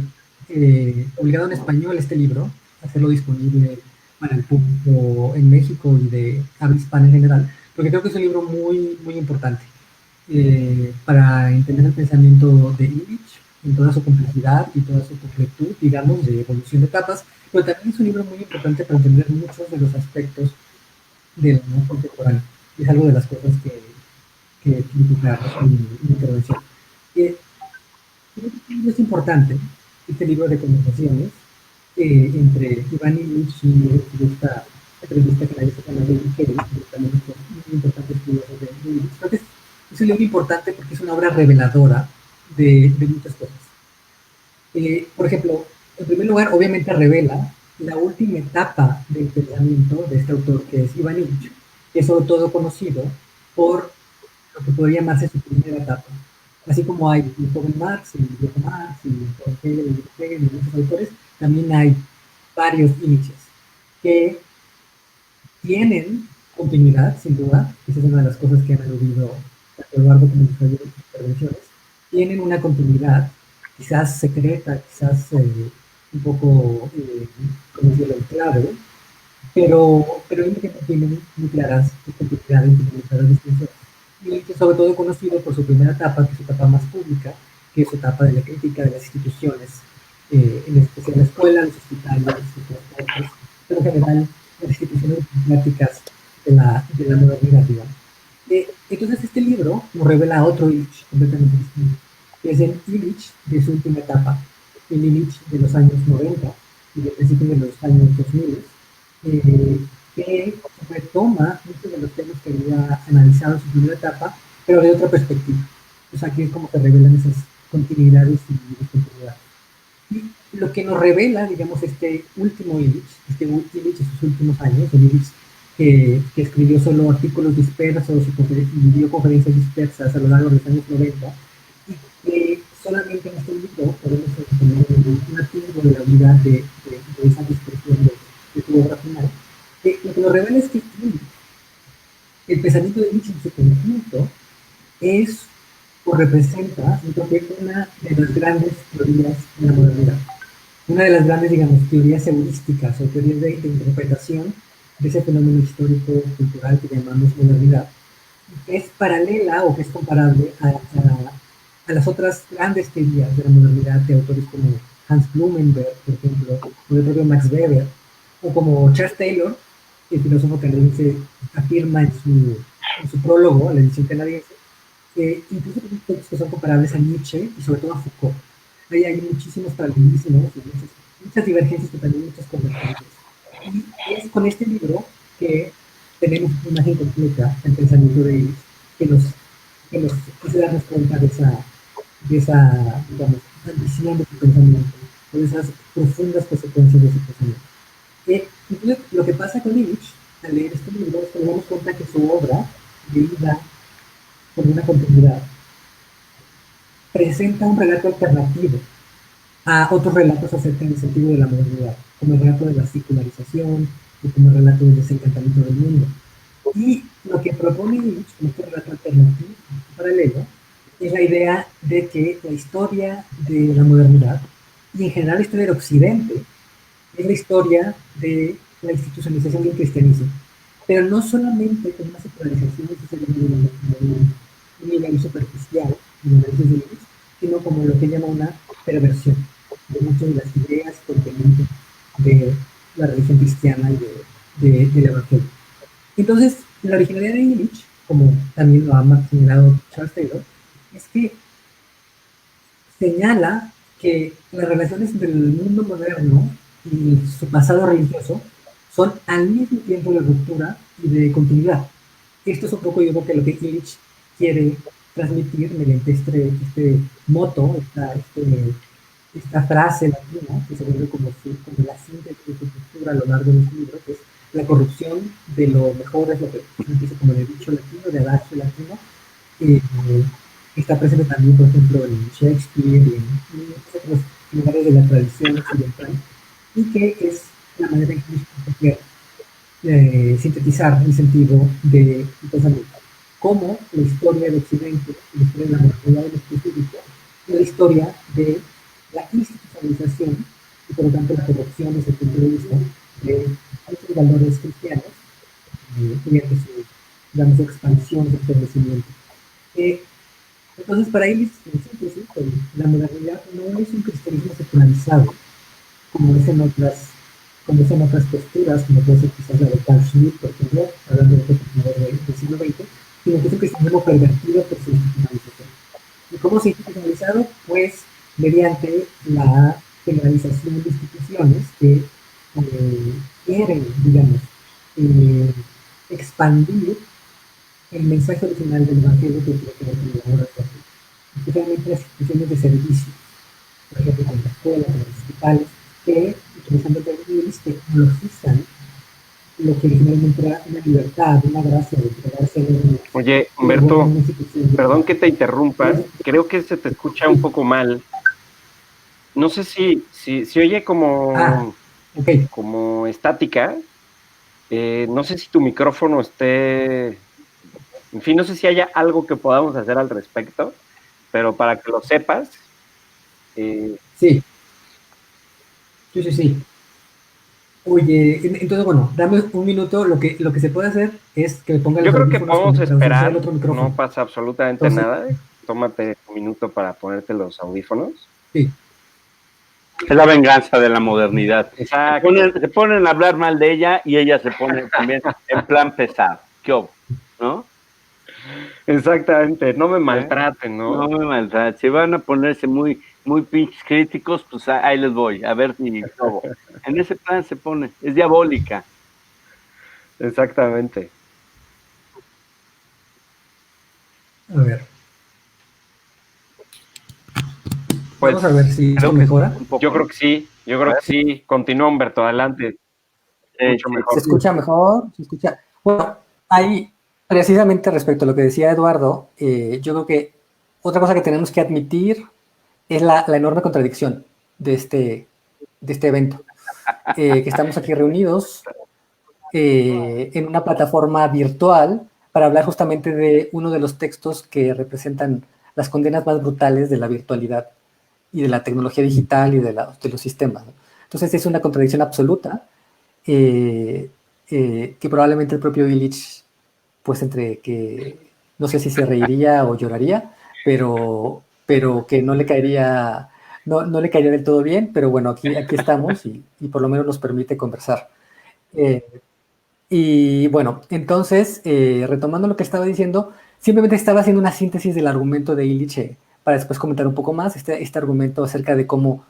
publicado en español este libro, hacerlo disponible para el público en México y de habla hispana en general, porque creo que es un libro muy, muy importante para entender el pensamiento de Illich en toda su complejidad y toda su completud, digamos, de evolución de etapas, pero también es un libro muy importante para entender muchos de los aspectos del mundo contemporáneo. Es algo de las cosas que criticar en mi intervención. Es importante este libro de conversaciones entre Iván Illich y esta periodista que nadie se conoce, que también es muy importante estudioso de Illich. Entonces, es un libro importante porque es una obra reveladora de muchas cosas. Por ejemplo, en primer lugar, obviamente revela la última etapa del pensamiento de este autor, que es Ivan Illich, que es sobre todo conocido por lo que podría llamarse su primera etapa. Así como hay el joven Marx, el viejo Marx, y Hegel, y muchos autores, también hay varios Illiches que tienen continuidad, sin duda. Esa es una de las cosas que han aludido tanto Eduardo como Javier en sus intervenciones. Tienen una continuidad, quizás secreta, quizás un poco, como decirlo, clave, pero al mismo tiempo tienen muy claras continuidades y muy claras distinciones. Y que sobre todo conocido por su primera etapa, que es su etapa más pública, que es su etapa de la crítica de las instituciones, en especial la escuela, los hospitales, los transportes, pero en general las instituciones democráticas de la modernidad, digamos. Entonces este libro nos revela otro Illich completamente distinto, que es el Illich de su última etapa, el Illich de los años 90 y de principios de los años 2000, que retoma muchos de los temas que había analizado en su primera etapa, pero de otra perspectiva. O sea, aquí es como se revelan esas continuidades y discontinuidades. Y lo que nos revela, digamos, este último Illich, Illich de sus últimos años, el Illich que escribió solo artículos dispersos y dio conferencias dispersas a lo largo de los años 90, y que solamente en este libro podemos tener un atisbo de la vida de esa dispersión de su obra final. Lo que nos revela es que el pensamiento de Nietzsche en su conjunto es o representa, yo creo que una de las grandes teorías de la modernidad. Una de las grandes, digamos, teorías heurísticas o teorías de interpretación de ese fenómeno histórico, cultural que llamamos modernidad, que es paralela o que es comparable a las otras grandes teorías de la modernidad de autores como Hans Blumenberg, por ejemplo, o el propio Max Weber, o como Charles Taylor, el filósofo canadiense afirma en su prólogo a la edición canadiense, incluso textos que son comparables a Nietzsche y sobre todo a Foucault. Ahí hay muchísimos paralelismos y muchas divergencias, pero también muchas convergencias. Y es con este libro que tenemos una imagen completa del pensamiento de ellos, que nos hace darnos cuenta de esa, digamos, ambición de su pensamiento, de esas profundas consecuencias de su pensamiento. Entonces, lo que pasa con Illich, al leer este libro, es que nos damos cuenta que su obra, leída con una continuidad, presenta un relato alternativo a otros relatos acerca del sentido de la modernidad, como el relato de la secularización, o como el relato del desencantamiento del mundo. Y lo que propone Illich con este relato alternativo, paralelo, es la idea de que la historia de la modernidad, y en general la historia del Occidente, es la historia de la institucionalización del cristianismo. Pero no solamente con una secularización, un nivel superficial, sino como lo que llama una perversión de muchas de las ideas y contenidos de la religión cristiana y del evangelio. Entonces, la originalidad de Illich, como también lo ha señalado Charles Taylor, es que señala que las relaciones entre el mundo moderno y su pasado religioso son al mismo tiempo de ruptura y de continuidad. Esto es un poco, yo creo, que lo que Illich quiere transmitir mediante este moto, esta frase latina, que se vuelve como la síntesis de su postura a lo largo de su libro, que es la corrupción de lo mejor, es lo que se dice como de dicho latino, de adagio latino. Está presente también, por ejemplo, en Shakespeare y en otros lugares de la tradición occidental, y que es la manera en que sintetizar el sentido del pensamiento. Como la historia de Occidente, la historia de la modernidad en específico, es la historia de la institucionalización y por lo tanto la corrupción desde el punto de vista de muchos valores cristianos mediante su, digamos, expansión, su establecimiento. Entonces, para Illich, en síntesis, la modernidad no es un cristianismo secularizado, como es en otras posturas, como puede ser quizás la de Carl Schmitt, por ejemplo, hablando de del siglo XX, sino que es un cristianismo pervertido por su institucionalización. ¿Y cómo se ha institucionalizado? Pues mediante la generalización de instituciones que quieren, digamos, expandir el mensaje original del Evangelio que tiene que ver con la obra de Jesús, especialmente las instituciones de servicio, por ejemplo, con las escuelas, con los hospitales, que utilizando términos tecnologizan lo que originalmente era una libertad, una gracia de entregarse a Oye, Humberto, perdón que te interrumpa, creo que se te escucha un poco mal. No sé si oye como, okay, como estática. No sé si tu micrófono esté... En fin, no sé si haya algo que podamos hacer al respecto, pero para que lo sepas... Sí. Oye, entonces, bueno, dame un minuto. Lo que se puede hacer es que me ponga Yo los creo que audífonos podemos mientras usar el esperar, otro no micrófono. pasa absolutamente Entonces, nada. Tómate un minuto para ponerte los audífonos. sí. Es la venganza de la modernidad. Exacto. Se ponen a hablar mal de ella y ella se pone también en plan pesado. ¿Qué hubo? ¿No? Exactamente, no me maltraten, ¿no? No me maltraten. Si van a ponerse muy, muy pinches críticos, pues ahí les voy, a ver si todo. En ese plan se pone, es diabólica. Exactamente. A ver. Pues, Vamos a ver si esto mejora. Yo creo que sí. Continúa, Humberto, adelante. Mucho mejor. ¿Se escucha mejor? ¿Se escucha? Bueno, ahí, precisamente respecto a lo que decía Eduardo, yo creo que otra cosa que tenemos que admitir es la enorme contradicción de este evento. Que estamos aquí reunidos en una plataforma virtual para hablar justamente de uno de los textos que representan las condenas más brutales de la virtualidad y de la tecnología digital y de los sistemas, ¿no? Entonces es una contradicción absoluta que probablemente el propio Illich, pues entre que no sé si se reiría o lloraría, pero que no le caería, no le caería del todo bien, pero bueno, aquí estamos y por lo menos nos permite conversar. Y bueno, entonces, retomando lo que estaba diciendo, simplemente estaba haciendo una síntesis del argumento de Illich para después comentar un poco más este argumento acerca de cómo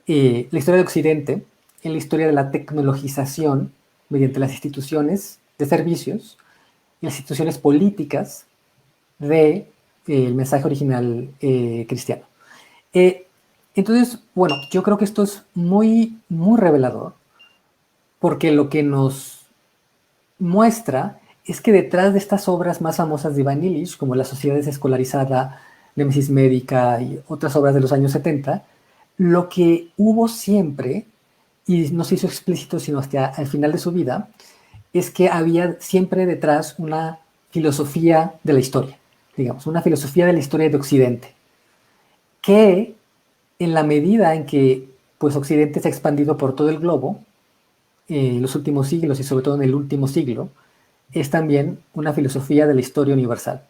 la historia de Occidente, en la historia de la tecnologización mediante las instituciones de servicios y las instituciones políticas de el mensaje original cristiano. Entonces, bueno, yo creo que esto es muy, muy revelador, porque lo que nos muestra es que detrás de estas obras más famosas de Ivan Illich, como La sociedad desescolarizada, Némesis médica y otras obras de los años 70, lo que hubo siempre, y no se hizo explícito sino hasta el final de su vida, es que había siempre detrás una filosofía de la historia, digamos, una filosofía de la historia de Occidente, que en la medida en que pues Occidente se ha expandido por todo el globo, en los últimos siglos y sobre todo en el último siglo, es también una filosofía de la historia universal.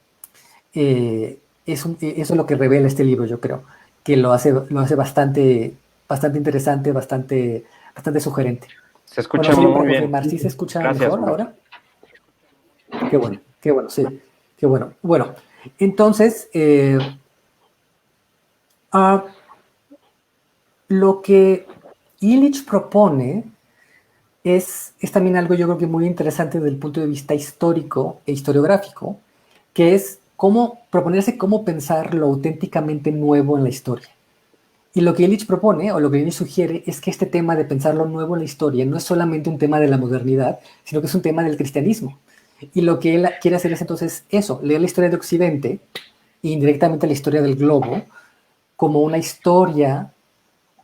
Eso es lo que revela este libro, yo creo, que lo hace bastante interesante, bastante sugerente. Se escucha bueno, muy bien. ¿Sí se escucha Gracias, mejor Humberto. ahora? Qué bueno, sí, qué bueno. Bueno, entonces, lo que Illich propone es también algo yo creo que muy interesante desde el punto de vista histórico e historiográfico, que es proponerse cómo pensar lo auténticamente nuevo en la historia. Y lo que Illich propone, o lo que Illich sugiere, es que este tema de pensar lo nuevo en la historia no es solamente un tema de la modernidad, sino que es un tema del cristianismo. Y lo que él quiere hacer es entonces eso, leer la historia de Occidente, e indirectamente la historia del globo, como una historia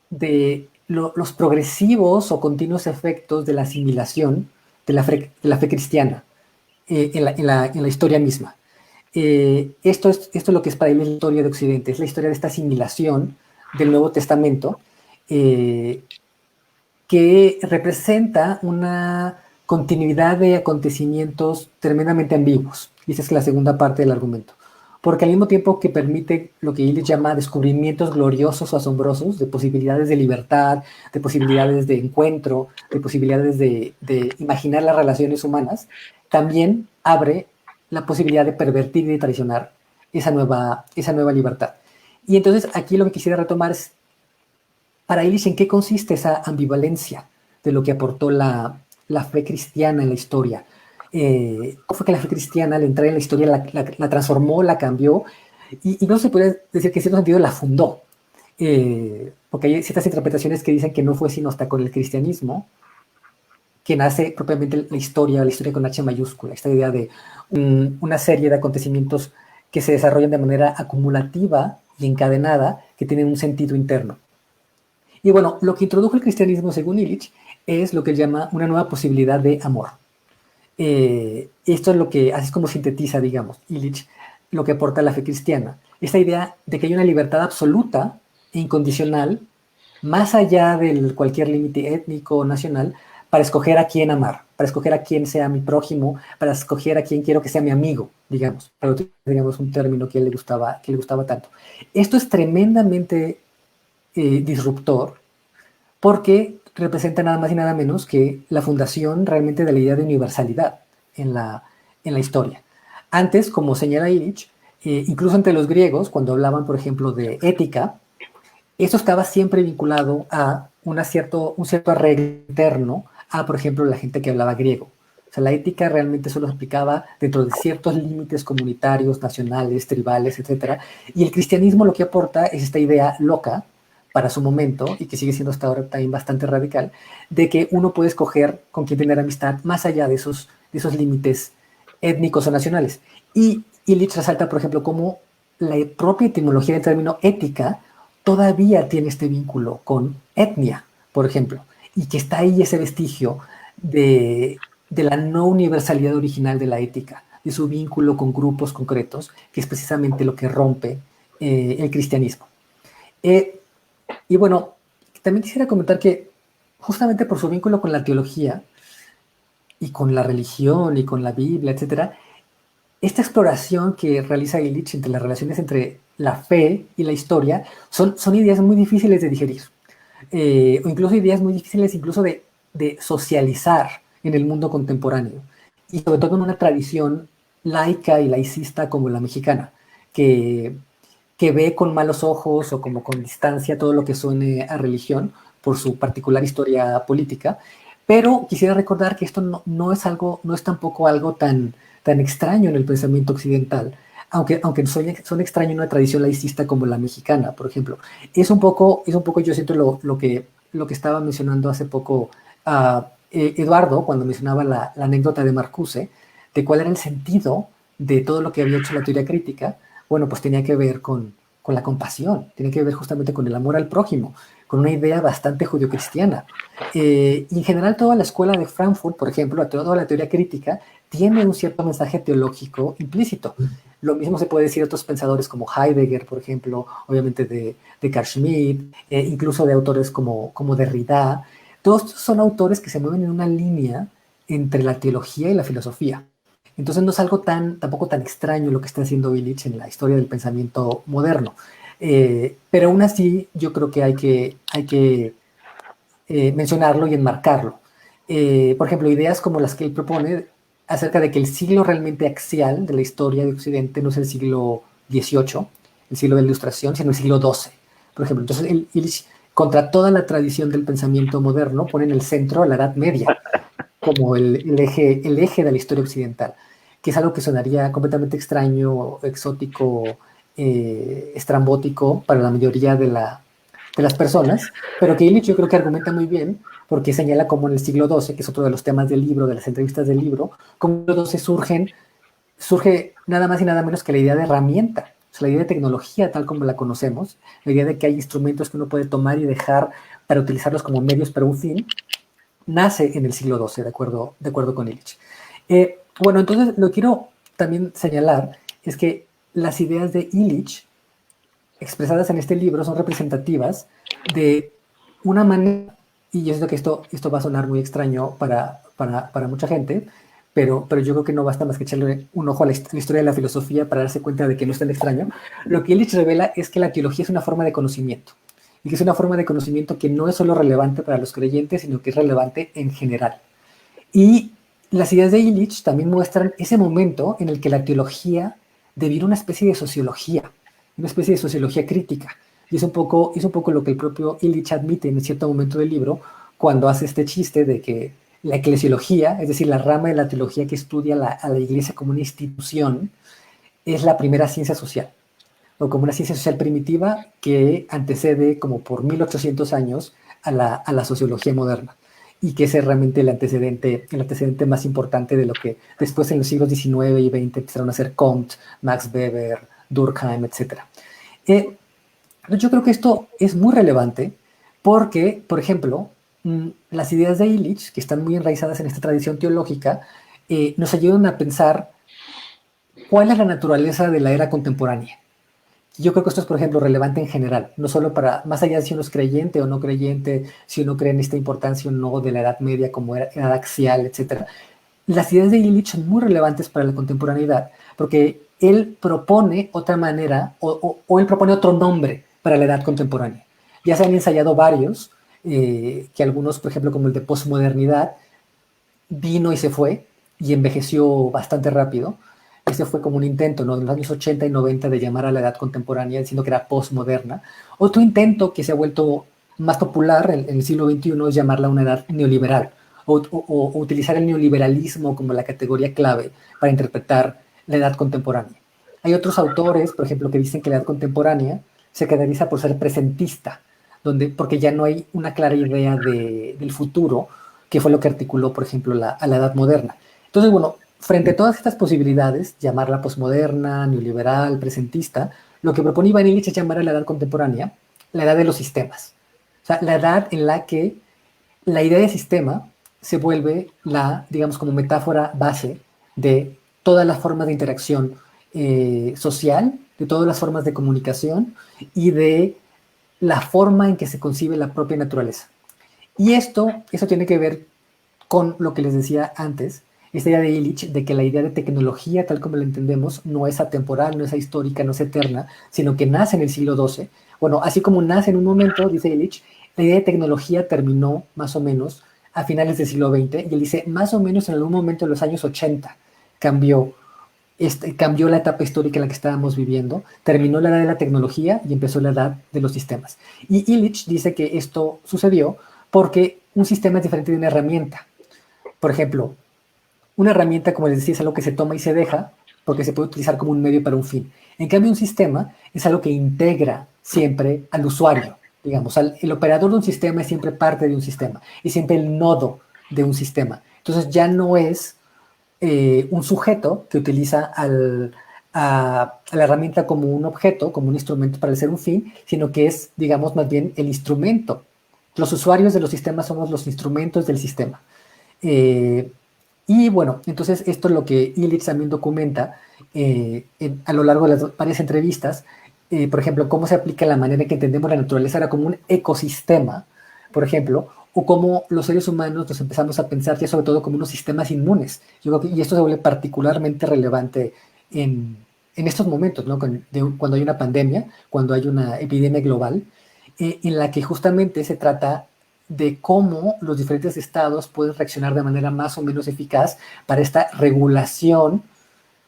de los progresivos o continuos efectos de la asimilación de la fe cristiana en la historia misma. Esto es lo que es para él la historia de Occidente, es la historia de esta asimilación del Nuevo Testamento, que representa una continuidad de acontecimientos tremendamente ambiguos. Y esa es la segunda parte del argumento. Porque al mismo tiempo que permite lo que Illich llama descubrimientos gloriosos o asombrosos, de posibilidades de libertad, de posibilidades de encuentro, de posibilidades de imaginar las relaciones humanas, también abre la posibilidad de pervertir y de traicionar esa nueva libertad. Y entonces aquí lo que quisiera retomar es, para Illich, ¿en qué consiste esa ambivalencia de lo que aportó la fe cristiana en la historia? ¿Cómo fue que la fe cristiana al entrar en la historia la transformó, la cambió? Y no se puede decir que en cierto sentido la fundó. porque hay ciertas interpretaciones que dicen que no fue sino hasta con el cristianismo que nace propiamente la historia con H mayúscula, esta idea de una serie de acontecimientos que se desarrollan de manera acumulativa y encadenada, que tienen un sentido interno. Y bueno, lo que introdujo el cristianismo, según Illich, es lo que él llama una nueva posibilidad de amor. Esto es lo que, así es como sintetiza, digamos, Illich, lo que aporta la fe cristiana. Esta idea de que hay una libertad absoluta e incondicional, más allá de cualquier límite étnico o nacional, para escoger a quién amar, para escoger a quién sea mi prójimo, para escoger a quién quiero que sea mi amigo, digamos, para utilizar, digamos, un término que le gustaba tanto. Esto es tremendamente disruptor, porque representa nada más y nada menos que la fundación realmente de la idea de universalidad en la historia. Antes, como señala Illich, incluso entre los griegos, cuando hablaban, por ejemplo, de ética, esto estaba siempre vinculado a un cierto arreglo interno a, por ejemplo, la gente que hablaba griego. O sea, la ética realmente solo se aplicaba dentro de ciertos límites comunitarios, nacionales, tribales, etc. Y el cristianismo lo que aporta es esta idea loca para su momento, y que sigue siendo hasta ahora también bastante radical, de que uno puede escoger con quién tener amistad más allá de esos límites étnicos o nacionales. Y Illich resalta, por ejemplo, cómo la propia etimología del término ética todavía tiene este vínculo con etnia, por ejemplo, y que está ahí ese vestigio de la no universalidad original de la ética, de su vínculo con grupos concretos, que es precisamente lo que rompe el cristianismo. Y bueno, también quisiera comentar que justamente por su vínculo con la teología y con la religión y con la Biblia, etc., esta exploración que realiza Illich entre las relaciones entre la fe y la historia son ideas muy difíciles de digerir, o incluso ideas muy difíciles incluso de socializar en el mundo contemporáneo, y sobre todo en una tradición laica y laicista como la mexicana, que ve con malos ojos o como con distancia todo lo que suene a religión por su particular historia política. Pero quisiera recordar que esto no es tampoco algo tan extraño en el pensamiento occidental, aunque son extraños en una tradición laicista como la mexicana, por ejemplo. Es un poco yo siento lo que estaba mencionando hace poco Eduardo, cuando mencionaba la anécdota de Marcuse, de cuál era el sentido de todo lo que había hecho la teoría crítica. Bueno, pues tenía que ver con la compasión, tiene que ver justamente con el amor al prójimo, con una idea bastante judio-cristiana. Y en general toda la escuela de Frankfurt, por ejemplo, toda la teoría crítica, tiene un cierto mensaje teológico implícito. Lo mismo se puede decir de otros pensadores como Heidegger, por ejemplo, obviamente de Carl Schmitt, incluso de autores como Derrida. Todos estos son autores que se mueven en una línea entre la teología y la filosofía. Entonces no es algo tampoco tan extraño lo que está haciendo Illich en la historia del pensamiento moderno. Pero aún así yo creo que hay que mencionarlo y enmarcarlo. Por ejemplo, ideas como las que él propone acerca de que el siglo realmente axial de la historia de Occidente no es el siglo XVIII, el siglo de la Ilustración, sino el siglo XII. Por ejemplo, entonces Illich, contra toda la tradición del pensamiento moderno, pone en el centro a la Edad Media como el eje de la historia occidental, que es algo que sonaría completamente extraño, exótico, estrambótico para la mayoría de las personas, pero que Illich yo creo que argumenta muy bien, porque señala como en el siglo XII, que es otro de los temas del libro, de las entrevistas del libro, como en el siglo XII surge nada más y nada menos que la idea de herramienta, o sea, la idea de tecnología tal como la conocemos, la idea de que hay instrumentos que uno puede tomar y dejar para utilizarlos como medios para un fin, nace en el siglo XII, de acuerdo con Illich. Bueno, entonces lo que quiero también señalar es que las ideas de Illich expresadas en este libro son representativas de una manera, y yo sé que esto va a sonar muy extraño para mucha gente, pero yo creo que no basta más que echarle un ojo a la historia de la filosofía para darse cuenta de que no es tan extraño. Lo que Illich revela es que la teología es una forma de conocimiento, y que es una forma de conocimiento que no es solo relevante para los creyentes, sino que es relevante en general. Y las ideas de Illich también muestran ese momento en el que la teología deviene una especie de sociología, una especie de sociología crítica. Y es un poco lo que el propio Illich admite en cierto momento del libro, cuando hace este chiste de que la eclesiología, es decir, la rama de la teología que estudia a la iglesia como una institución, es la primera ciencia social. o como una ciencia social primitiva que antecede como por 1800 años a la sociología moderna, y que ese es realmente el antecedente más importante de lo que después en los siglos XIX y XX empezaron a hacer Comte, Max Weber, Durkheim, etc. Yo creo que esto es muy relevante porque, por ejemplo, las ideas de Illich, que están muy enraizadas en esta tradición teológica, nos ayudan a pensar cuál es la naturaleza de la era contemporánea. Yo creo que esto es, por ejemplo, relevante en general, no solo para, más allá de si uno es creyente o no creyente, si uno cree en esta importancia o no de la Edad Media como edad axial, etc. Las ideas de Illich son muy relevantes para la contemporaneidad, porque él propone otra manera, o él propone otro nombre para la edad contemporánea. Ya se han ensayado varios, que algunos, por ejemplo, como el de posmodernidad, vino y se fue, y envejeció bastante rápido. Ese fue como un intento, ¿no? En los años 80 y 90 de llamar a la edad contemporánea diciendo que era postmoderna. Otro intento que se ha vuelto más popular en el siglo XXI es llamarla una edad neoliberal, o utilizar el neoliberalismo como la categoría clave para interpretar la edad contemporánea. Hay otros autores, por ejemplo, que dicen que la edad contemporánea se caracteriza por ser presentista, porque ya no hay una clara idea del futuro, que fue lo que articuló, por ejemplo, a la edad moderna. Entonces, bueno, frente a todas estas posibilidades, llamarla posmoderna, neoliberal, presentista, lo que propone Ivan Illich es llamar a la edad contemporánea la edad de los sistemas. O sea, la edad en la que la idea de sistema se vuelve digamos, como metáfora base de todas las formas de interacción social, de todas las formas de comunicación y de la forma en que se concibe la propia naturaleza. Y eso tiene que ver con lo que les decía antes, esta idea de Illich, de que la idea de tecnología, tal como la entendemos, no es atemporal, no es ahistórica, no es eterna, sino que nace en el siglo XII. Bueno, así como nace en un momento, dice Illich, la idea de tecnología terminó más o menos a finales del siglo XX, y él dice, más o menos en algún momento de los años 80 cambió la etapa histórica en la que estábamos viviendo, terminó la edad de la tecnología y empezó la edad de los sistemas. Y Illich dice que esto sucedió porque un sistema es diferente de una herramienta. Por ejemplo, una herramienta, como les decía, es algo que se toma y se deja, porque se puede utilizar como un medio para un fin. En cambio, un sistema es algo que integra siempre al usuario. Digamos, el operador de un sistema es siempre parte de un sistema, es siempre el nodo de un sistema. Entonces ya no es un sujeto que utiliza a la herramienta como un objeto, como un instrumento para hacer un fin, sino que es, digamos, más bien el instrumento. Los usuarios de los sistemas somos los instrumentos del sistema. Y bueno, entonces esto es lo que Illich también documenta a lo largo de las varias entrevistas. Por ejemplo, cómo se aplica la manera en que entendemos la naturaleza ahora como un ecosistema, por ejemplo, o cómo los seres humanos nos empezamos a pensar ya sobre todo como unos sistemas inmunes. Yo creo que, y esto se vuelve particularmente relevante en estos momentos, ¿no? Cuando hay una pandemia, cuando hay una epidemia global, en la que justamente se trata de cómo los diferentes estados pueden reaccionar de manera más o menos eficaz para esta regulación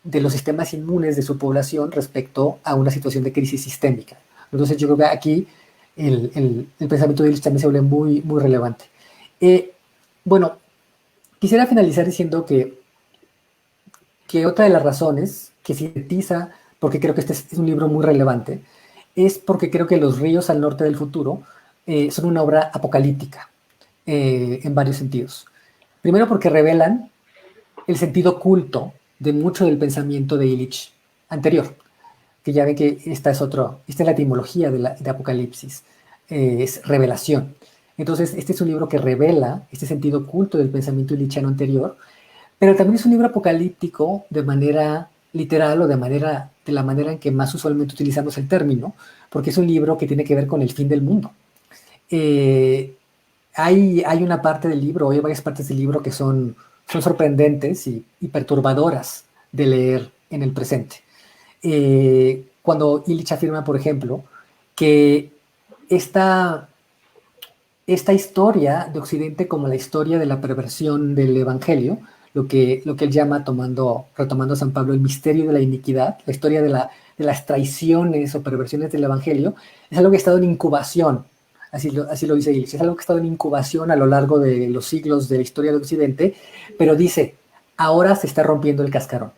de los sistemas inmunes de su población respecto a una situación de crisis sistémica. Entonces yo creo que aquí el pensamiento de Illich también se vuelve muy, muy relevante. Bueno, quisiera finalizar diciendo que otra de las razones que sintetiza, porque creo que este es un libro muy relevante, es porque creo que Los ríos al norte del futuro son una obra apocalíptica en varios sentidos. Primero porque revelan el sentido oculto de mucho del pensamiento de Illich anterior, que ya ven que esta es la etimología de Apocalipsis, es revelación. Entonces, este es un libro que revela este sentido oculto del pensamiento illichiano anterior, pero también es un libro apocalíptico de manera literal o de la manera en que más usualmente utilizamos el término, porque es un libro que tiene que ver con el fin del mundo. Hay una parte del libro, hay varias partes del libro que son sorprendentes y perturbadoras de leer en el presente. Cuando Illich afirma, por ejemplo, que esta historia de Occidente como la historia de la perversión del Evangelio, lo que él llama, retomando a San Pablo, el misterio de la iniquidad, la historia de las traiciones o perversiones del Evangelio, es algo que ha estado en incubación. Así lo dice Illich, es algo que ha estado en incubación a lo largo de los siglos de la historia de Occidente, pero dice, ahora se está rompiendo el cascarón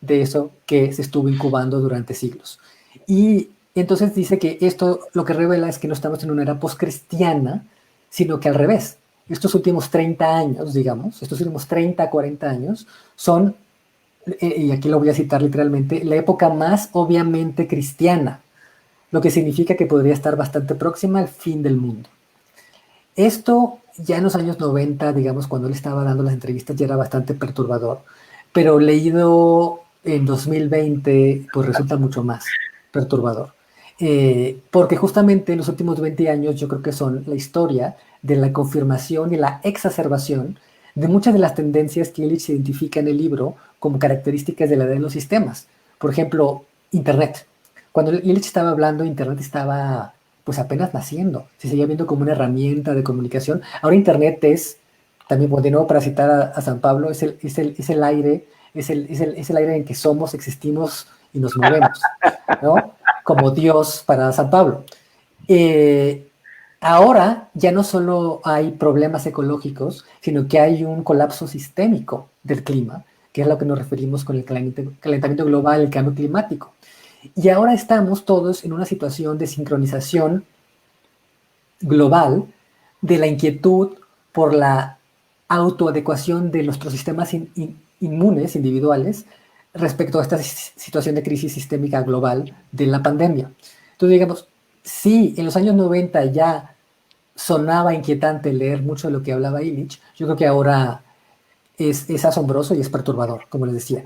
de eso que se estuvo incubando durante siglos. Y entonces dice que esto lo que revela es que no estamos en una era postcristiana, sino que al revés. Estos últimos 30 años, digamos, estos últimos 30, 40 años, son, y aquí lo voy a citar literalmente, la época más obviamente cristiana, lo que significa que podría estar bastante próxima al fin del mundo. Esto ya en los años 90, digamos, cuando él estaba dando las entrevistas, ya era bastante perturbador, pero leído en 2020, pues resulta mucho más perturbador. Porque justamente en los últimos 20 años yo creo que son la historia de la confirmación y la exacerbación de muchas de las tendencias que Illich identifica en el libro como características de la edad de los sistemas. Por ejemplo, Internet. Cuando Illich estaba hablando, Internet estaba pues apenas naciendo, se seguía viendo como una herramienta de comunicación. Ahora Internet es, también de nuevo para citar a San Pablo, es el aire, es el aire en que somos, existimos y nos movemos, ¿no? Como Dios para San Pablo. Ahora ya no solo hay problemas ecológicos, sino que hay un colapso sistémico del clima, que es a lo que nos referimos con el calentamiento global, el cambio climático. Y ahora estamos todos en una situación de sincronización global de la inquietud por la autoadecuación de nuestros sistemas inmunes individuales respecto a esta situación de crisis sistémica global de la pandemia. Entonces, digamos, sí, en los años 90 ya sonaba inquietante leer mucho de lo que hablaba Illich, yo creo que ahora es asombroso y es perturbador, como les decía.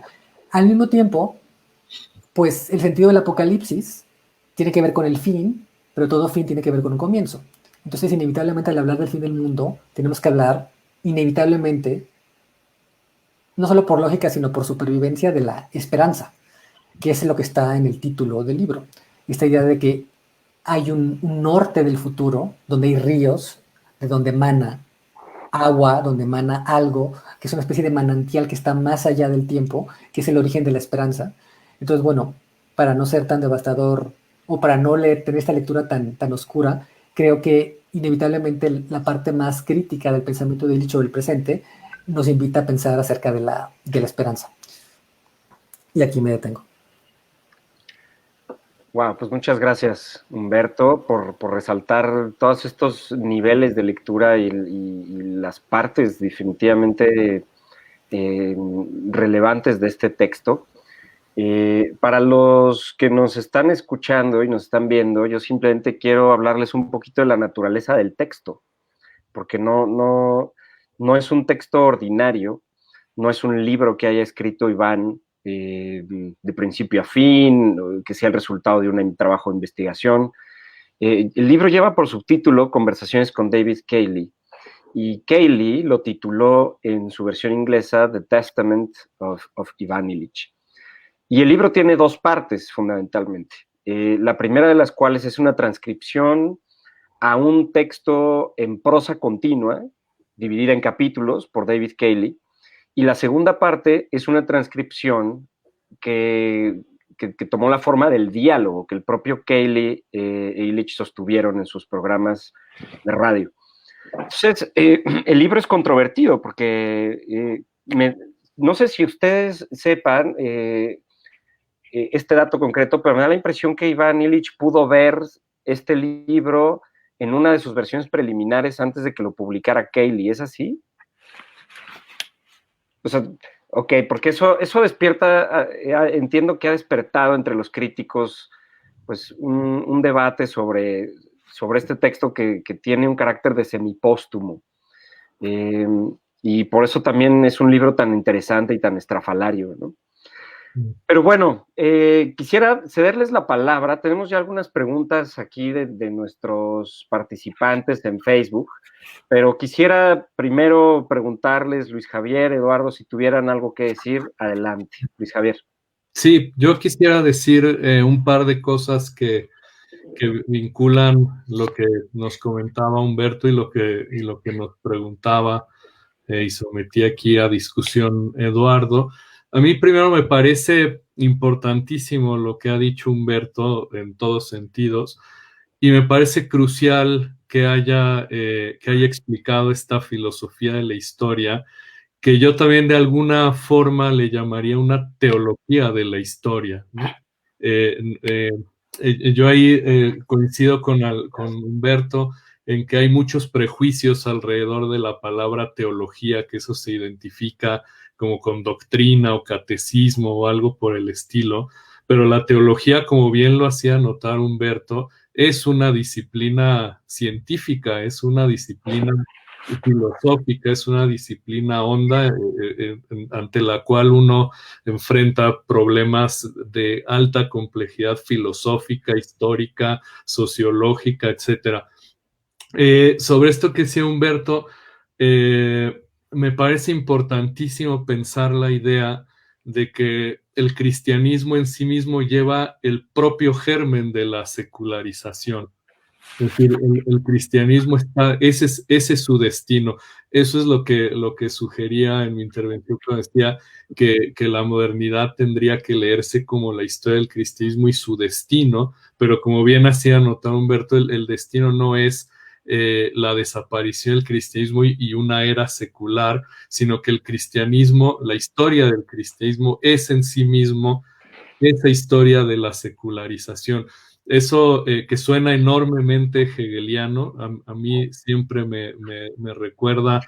Al mismo tiempo, pues el sentido del apocalipsis tiene que ver con el fin, pero todo fin tiene que ver con un comienzo. Entonces, inevitablemente, al hablar del fin del mundo, tenemos que hablar, inevitablemente, no solo por lógica, sino por supervivencia de la esperanza, que es lo que está en el título del libro. Esta idea de que hay un norte del futuro, donde hay ríos, de donde emana agua, donde emana algo, que es una especie de manantial que está más allá del tiempo, que es el origen de la esperanza. Entonces, bueno, para no ser tan devastador o para no tener esta lectura tan oscura, creo que inevitablemente la parte más crítica del pensamiento de Illich sobre el presente nos invita a pensar acerca de la esperanza. Y aquí me detengo. Wow, pues muchas gracias, Humberto, por resaltar todos estos niveles de lectura y las partes definitivamente relevantes de este texto. Para los que nos están escuchando y nos están viendo, yo simplemente quiero hablarles un poquito de la naturaleza del texto, porque no es un texto ordinario, no es un libro que haya escrito Iván de principio a fin, que sea el resultado de un trabajo de investigación. El libro lleva por subtítulo Conversaciones con David Cayley, y Cayley lo tituló en su versión inglesa The Testament of Ivan Illich. Y el libro tiene dos partes, fundamentalmente. La primera de las cuales es una transcripción a un texto en prosa continua, dividida en capítulos por David Cayley, y la segunda parte es una transcripción que tomó la forma del diálogo que el propio Cayley e Illich sostuvieron en sus programas de radio. Entonces, el libro es controvertido porque no sé si ustedes sepan este dato concreto, pero me da la impresión que Ivan Illich pudo ver este libro en una de sus versiones preliminares antes de que lo publicara Cayley. ¿Es así? O sea, ok, porque eso despierta, entiendo que ha despertado entre los críticos pues un debate sobre este texto que tiene un carácter de semipóstumo. Y por eso también es un libro tan interesante y tan estrafalario, ¿no? Pero bueno, quisiera cederles la palabra. Tenemos ya algunas preguntas aquí de nuestros participantes en Facebook, pero quisiera primero preguntarles, Luis Javier, Eduardo, si tuvieran algo que decir, adelante. Luis Javier. Sí, yo quisiera decir un par de cosas que vinculan lo que nos comentaba Humberto y lo que nos preguntaba y sometí aquí a discusión Eduardo. A mí primero me parece importantísimo lo que ha dicho Humberto en todos sentidos y me parece crucial que haya explicado esta filosofía de la historia, que yo también de alguna forma le llamaría una teología de la historia, ¿no? yo ahí coincido con Humberto en que hay muchos prejuicios alrededor de la palabra teología, que eso se identifica como con doctrina o catecismo o algo por el estilo, pero la teología, como bien lo hacía notar Humberto, es una disciplina científica, es una disciplina filosófica, es una disciplina honda ante la cual uno enfrenta problemas de alta complejidad filosófica, histórica, sociológica, etcétera. Sobre esto que decía Humberto, me parece importantísimo pensar la idea de que el cristianismo en sí mismo lleva el propio germen de la secularización. Es decir, el cristianismo ese es su destino. Eso es lo que sugería en mi intervención cuando decía que la modernidad tendría que leerse como la historia del cristianismo y su destino, pero como bien hacía notar Humberto, el destino no es la desaparición del cristianismo y una era secular, sino que el cristianismo, la historia del cristianismo es en sí mismo esa historia de la secularización. Eso que suena enormemente hegeliano, a mí siempre me recuerda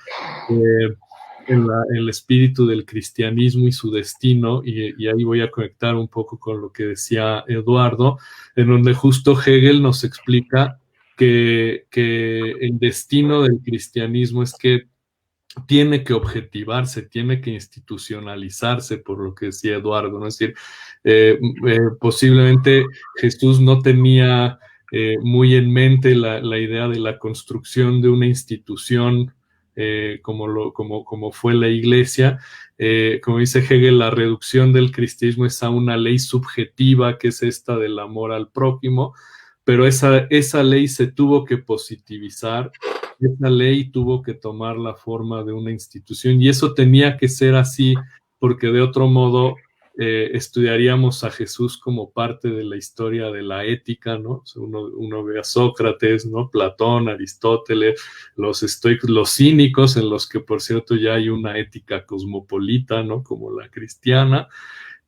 el espíritu del cristianismo y su destino, y ahí voy a conectar un poco con lo que decía Eduardo, en donde justo Hegel nos explica que el destino del cristianismo es que tiene que objetivarse, tiene que institucionalizarse, por lo que decía Eduardo, ¿no? Es decir, posiblemente Jesús no tenía muy en mente la idea de la construcción de una institución como fue la iglesia. Como dice Hegel, la reducción del cristianismo es a una ley subjetiva, que es esta del amor al prójimo, pero esa ley se tuvo que positivizar. Esa ley tuvo que tomar la forma de una institución y eso tenía que ser así porque de otro modo estudiaríamos a Jesús como parte de la historia de la ética, ¿no? O sea, uno ve a Sócrates, ¿no? Platón, Aristóteles, los estoicos, los cínicos, en los que por cierto ya hay una ética cosmopolita, ¿no? Como la cristiana.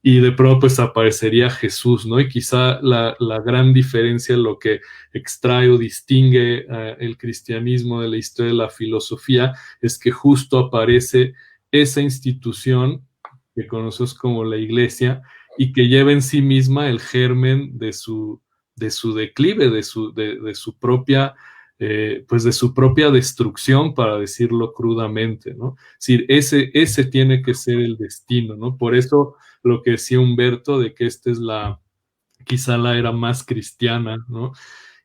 Y de pronto pues aparecería Jesús, ¿no? Y quizá la gran diferencia, lo que extrae o distingue el cristianismo de la historia de la filosofía, es que justo aparece esa institución que conocemos como la iglesia y que lleva en sí misma el germen de su declive, de su propia pues de su propia destrucción, para decirlo crudamente, ¿no? Es decir, ese tiene que ser el destino, ¿no? Por eso lo que decía Humberto, de que esta es quizá la era más cristiana, ¿no?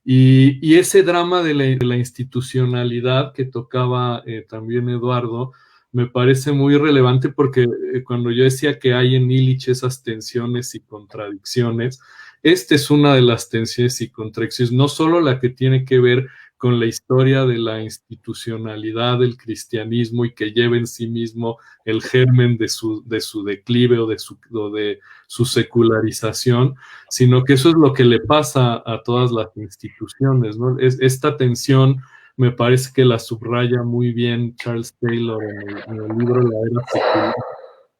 Y ese drama de la institucionalidad que tocaba también Eduardo, me parece muy relevante porque cuando yo decía que hay en Illich esas tensiones y contradicciones, esta es una de las tensiones y contradicciones, no solo la que tiene que ver con la historia de la institucionalidad del cristianismo y que lleva en sí mismo el germen de su declive o de su secularización, sino que eso es lo que le pasa a todas las instituciones, ¿no? Esta tensión me parece que la subraya muy bien Charles Taylor en el libro La Era Secular,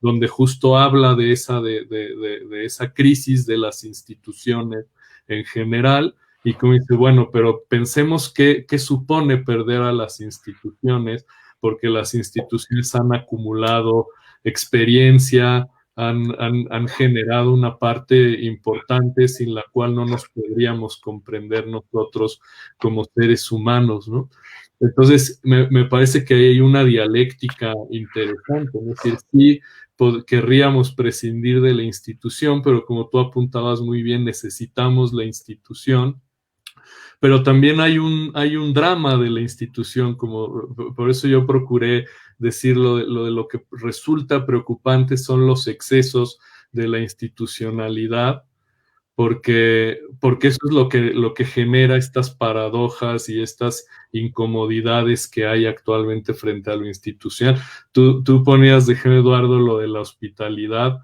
donde justo habla de esa crisis de las instituciones en general, y como dice, bueno, pero pensemos qué supone perder a las instituciones, porque las instituciones han acumulado experiencia, han generado una parte importante sin la cual no nos podríamos comprender nosotros como seres humanos, ¿no? Entonces, me parece que hay una dialéctica interesante, ¿no? Es decir, sí, querríamos prescindir de la institución, pero como tú apuntabas muy bien, necesitamos la institución, pero también hay un drama de la institución, por eso yo procuré decir lo que resulta preocupante son los excesos de la institucionalidad, porque eso es lo que genera estas paradojas y estas incomodidades que hay actualmente frente a lo institucional. Tú ponías de ejemplo, Eduardo, lo de la hospitalidad.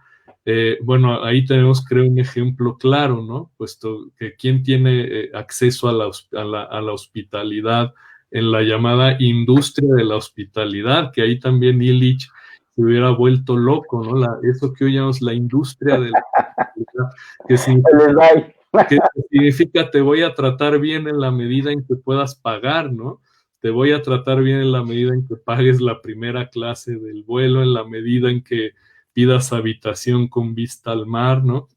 Bueno, ahí tenemos, creo, un ejemplo claro, ¿no? Puesto que quién tiene acceso a la hospitalidad en la llamada industria de la hospitalidad, que ahí también Illich se hubiera vuelto loco, ¿no? Eso que hoy llamamos la industria de la hospitalidad, que significa que significa te voy a tratar bien en la medida en que puedas pagar, ¿no? Te voy a tratar bien en la medida en que pagues la primera clase del vuelo, en la medida en que pidas habitación con vista al mar, ¿no?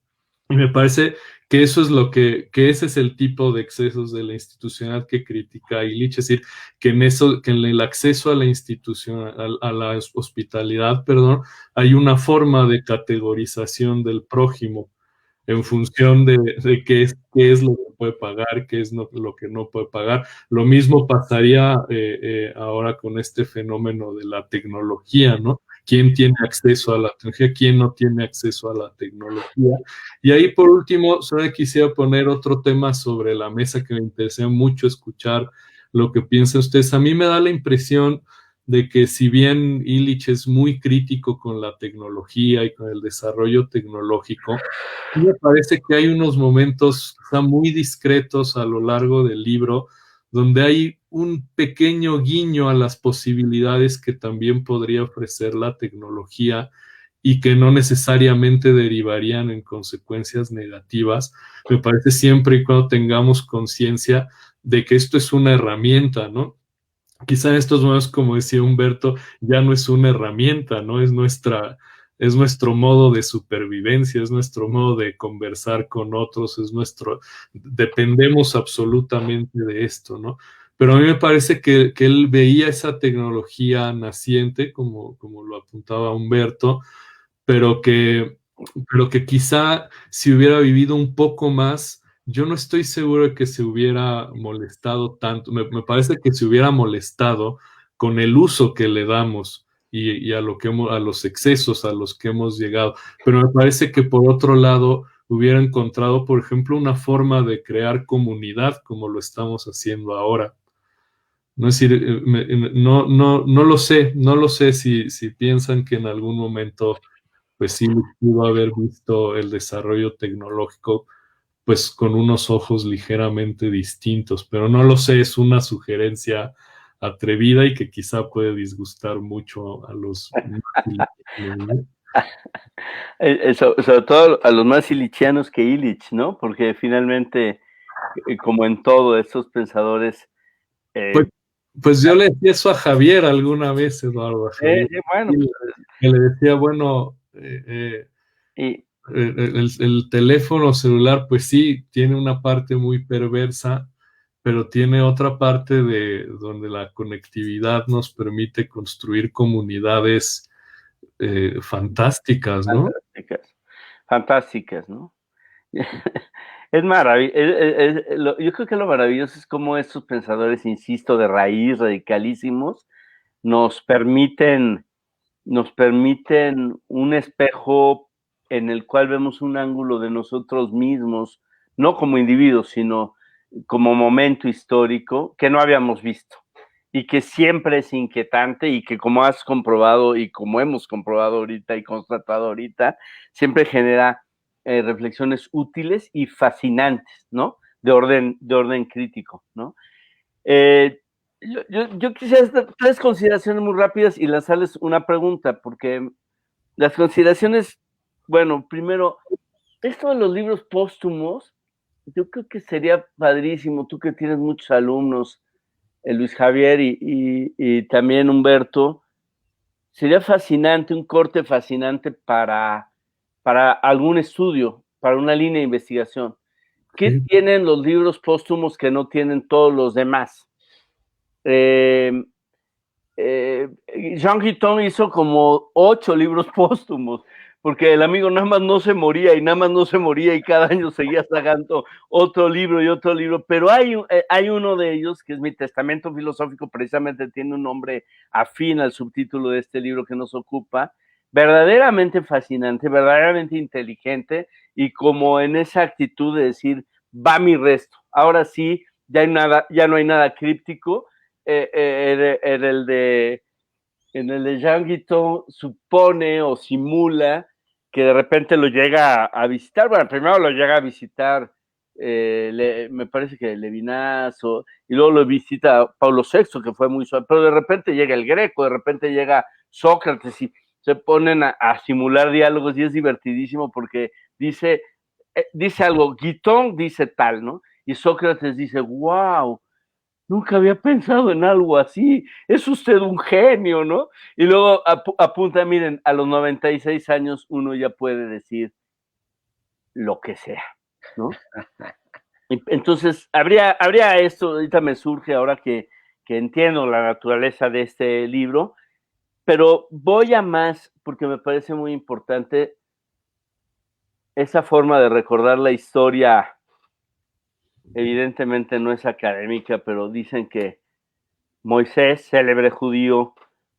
Y me parece que eso es que ese es el tipo de excesos de la institucionalidad que critica Illich, es decir, que en el acceso a la institución, a la hospitalidad, perdón, hay una forma de categorización del prójimo en función de qué es lo que puede pagar, qué es lo que no puede pagar. Lo mismo pasaría ahora con este fenómeno de la tecnología, ¿no? ¿Quién tiene acceso a la tecnología? ¿Quién no tiene acceso a la tecnología? Y ahí, por último, solo quisiera poner otro tema sobre la mesa que me interesa mucho escuchar lo que piensan ustedes. A mí me da la impresión de que si bien Illich es muy crítico con la tecnología y con el desarrollo tecnológico, me parece que hay unos momentos muy discretos a lo largo del libro donde hay un pequeño guiño a las posibilidades que también podría ofrecer la tecnología y que no necesariamente derivarían en consecuencias negativas. Me parece siempre y cuando tengamos conciencia de que esto es una herramienta, ¿no? Quizá en estos momentos, como decía Humberto, ya no es una herramienta, ¿no? Es nuestro modo de supervivencia, es nuestro modo de conversar con otros, dependemos absolutamente de esto, ¿no? Pero a mí me parece que él veía esa tecnología naciente, como lo apuntaba Humberto, pero que quizá si hubiera vivido un poco más, yo no estoy seguro de que se hubiera molestado tanto. Me parece que se hubiera molestado con el uso que le damos y a a los excesos a los que hemos llegado. Pero me parece que por otro lado hubiera encontrado, por ejemplo, una forma de crear comunidad como lo estamos haciendo ahora. No es decir, no lo sé, no lo sé si piensan que en algún momento pues sí pudo haber visto el desarrollo tecnológico pues con unos ojos ligeramente distintos, pero no lo sé, es una sugerencia atrevida y que quizá puede disgustar mucho a los sobre todo a los más illichianos que Illich, ¿no? Porque finalmente, como en todo, estos pensadores... Pues yo le decía eso a Javier alguna vez, Eduardo, a Javier. bueno, que le decía, bueno, el teléfono celular, pues sí, tiene una parte muy perversa, pero tiene otra parte de donde la conectividad nos permite construir comunidades fantásticas, ¿no? Fantásticas, ¿no? Es maravilloso. Yo creo que lo maravilloso es cómo estos pensadores, insisto, de raíz, radicalísimos, nos permiten un espejo en el cual vemos un ángulo de nosotros mismos, no como individuos, sino como momento histórico que no habíamos visto y que siempre es inquietante y que, como has comprobado y como hemos comprobado ahorita y constatado ahorita, siempre genera reflexiones útiles y fascinantes, ¿no? De orden crítico, ¿no? Yo quisiera hacer 3 consideraciones muy rápidas y lanzarles una pregunta, porque las consideraciones, bueno, primero, esto de los libros póstumos, yo creo que sería padrísimo, tú que tienes muchos alumnos, Luis Javier y también Humberto, sería fascinante, un corte fascinante para algún estudio, para una línea de investigación. ¿Qué tienen los libros póstumos que no tienen todos los demás? Jean Guitton hizo como 8 libros póstumos, porque el amigo nada más no se moría y nada más no se moría y cada año seguía sacando otro libro y otro libro, pero hay uno de ellos que es Mi Testamento Filosófico, precisamente tiene un nombre afín al subtítulo de este libro que nos ocupa, verdaderamente fascinante, verdaderamente inteligente y como en esa actitud de decir, va mi resto, ahora sí, ya no hay nada críptico. En el de Jean Guitton supone o simula que de repente lo llega a visitar. Bueno, primero lo llega a visitar, me parece que Levinas, y luego lo visita Pablo VI, que fue muy suave, pero de repente llega el Greco, de repente llega Sócrates y se ponen a simular diálogos y es divertidísimo porque dice, dice algo, Guitón dice tal, ¿no? Y Sócrates dice, wow, nunca había pensado en algo así, es usted un genio, ¿no? Y luego apunta, miren, a los 96 años uno ya puede decir lo que sea, ¿no? Entonces, habría esto, ahorita me surge ahora que entiendo la naturaleza de este libro, pero voy a más porque me parece muy importante esa forma de recordar la historia. Evidentemente no es académica, pero dicen que Moisés, célebre judío,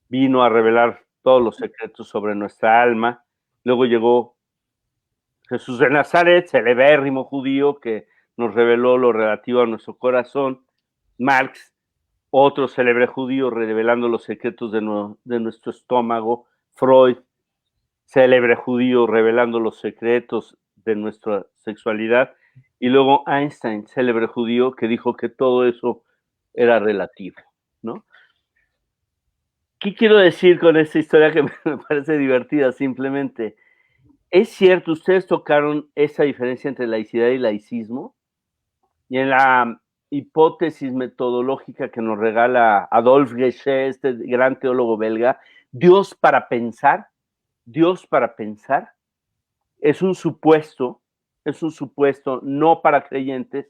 vino a revelar todos los secretos sobre nuestra alma. Luego llegó Jesús de Nazaret, celebérrimo judío, que nos reveló lo relativo a nuestro corazón. Marx, otro célebre judío, revelando los secretos de nuestro estómago. Freud, célebre judío, revelando los secretos de nuestra sexualidad. Y luego Einstein, célebre judío, que dijo que todo eso era relativo, ¿no? ¿Qué quiero decir con esta historia que me parece divertida? Simplemente, es cierto, ustedes tocaron esa diferencia entre laicidad y laicismo, y en la hipótesis metodológica que nos regala Adolphe Guéchet, este gran teólogo belga, Dios para pensar es un supuesto no para creyentes,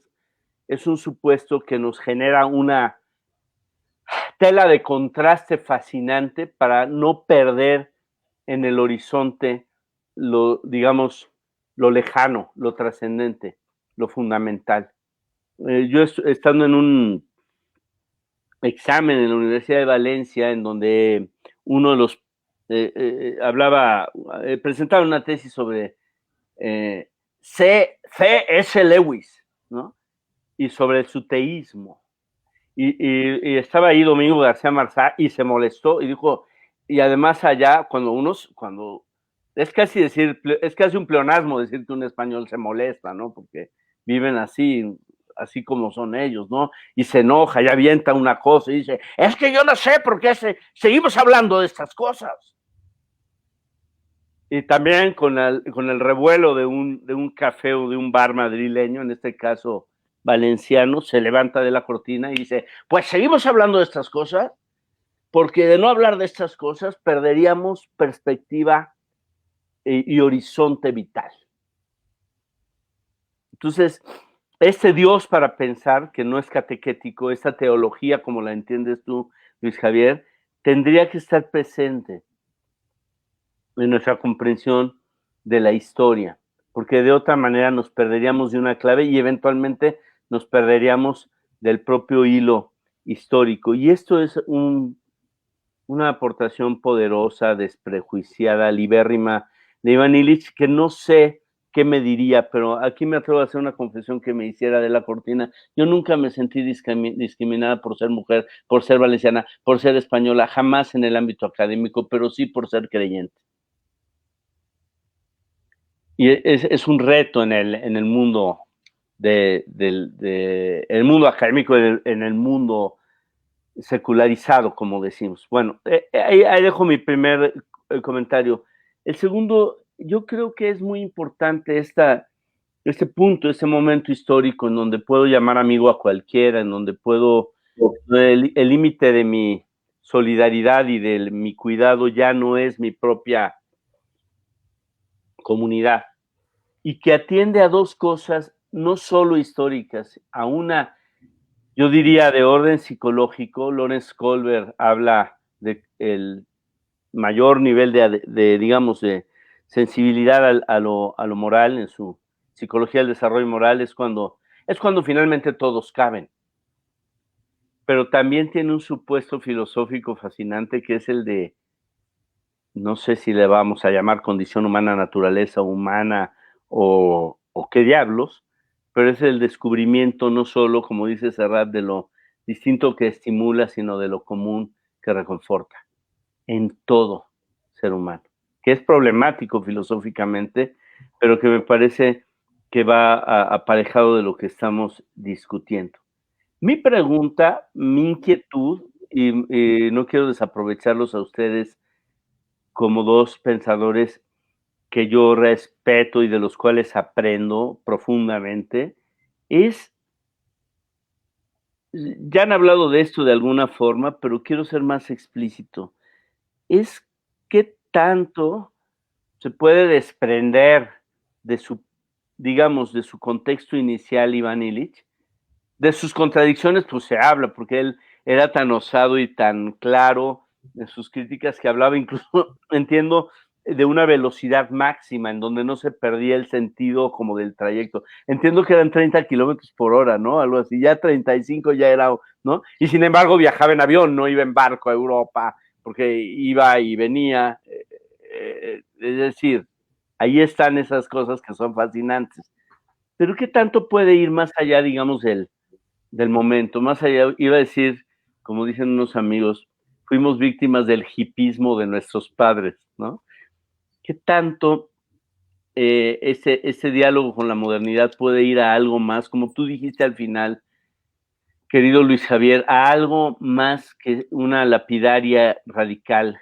es un supuesto que nos genera una tela de contraste fascinante para no perder en el horizonte lo, digamos, lo lejano, lo trascendente, lo fundamental. Yo estando en un examen en la Universidad de Valencia, en donde uno de los presentaba una tesis sobre C.S. Lewis, ¿no? Y sobre su teísmo. Y estaba ahí Domingo García Marzá y se molestó y dijo, y además allá, cuando es casi un pleonasmo decir que un español se molesta, ¿no? Porque viven así como son ellos, ¿no? Y se enoja y avienta una cosa y dice, es que yo no sé por qué seguimos hablando de estas cosas. Y también con el revuelo de un café o de un bar madrileño, en este caso valenciano, se levanta de la cortina y dice, pues seguimos hablando de estas cosas, porque de no hablar de estas cosas perderíamos perspectiva y horizonte vital. Entonces, este Dios para pensar, que no es catequético, esta teología como la entiendes tú, Luis Javier, tendría que estar presente en nuestra comprensión de la historia, porque de otra manera nos perderíamos de una clave y eventualmente nos perderíamos del propio hilo histórico. Y esto es una aportación poderosa, desprejuiciada, libérrima de Iván Illich, que no sé qué me diría, pero aquí me atrevo a hacer una confesión que me hiciera de la cortina. Yo nunca me sentí discriminada por ser mujer, por ser valenciana, por ser española, jamás en el ámbito académico, pero sí por ser creyente. Y es un reto en el mundo el mundo académico, en el mundo secularizado, como decimos. Bueno, ahí dejo mi primer comentario. El segundo, yo creo que es muy importante este punto, este momento histórico en donde puedo llamar amigo a cualquiera, en donde puedo, el límite de mi solidaridad y de mi cuidado ya no es mi propia comunidad, y que atiende a dos cosas, no solo históricas, a una, yo diría, de orden psicológico. Lawrence Kohlberg habla de el mayor nivel digamos, de sensibilidad a lo moral en su psicología del desarrollo moral, es cuando finalmente todos caben. Pero también tiene un supuesto filosófico fascinante, que es el de, no sé si le vamos a llamar condición humana, naturaleza humana o qué diablos, pero es el descubrimiento no solo, como dice Serrat, de lo distinto que estimula, sino de lo común que reconforta en todo ser humano, que es problemático filosóficamente, pero que me parece que va aparejado de lo que estamos discutiendo. Mi pregunta, mi inquietud, y no quiero desaprovecharlos a ustedes como dos pensadores, que yo respeto y de los cuales aprendo profundamente, ya han hablado de esto de alguna forma, pero quiero ser más explícito, es qué tanto se puede desprender de su, digamos, de su contexto inicial Iván Illich. De sus contradicciones pues se habla, porque él era tan osado y tan claro en sus críticas que hablaba incluso, entiendo, de una velocidad máxima en donde no se perdía el sentido como del trayecto. Entiendo que eran 30 kilómetros por hora, ¿no? Algo así, ya 35 ya era, ¿no? Y sin embargo viajaba en avión, no iba en barco a Europa, porque iba y venía. Es decir, ahí están esas cosas que son fascinantes. Pero ¿qué tanto puede ir más allá, digamos, del momento? Más allá, iba a decir, como dicen unos amigos, fuimos víctimas del hipismo de nuestros padres, ¿no? ¿Qué tanto ese diálogo con la modernidad puede ir a algo más, como tú dijiste al final, querido Luis Javier, a algo más que una lapidaria radical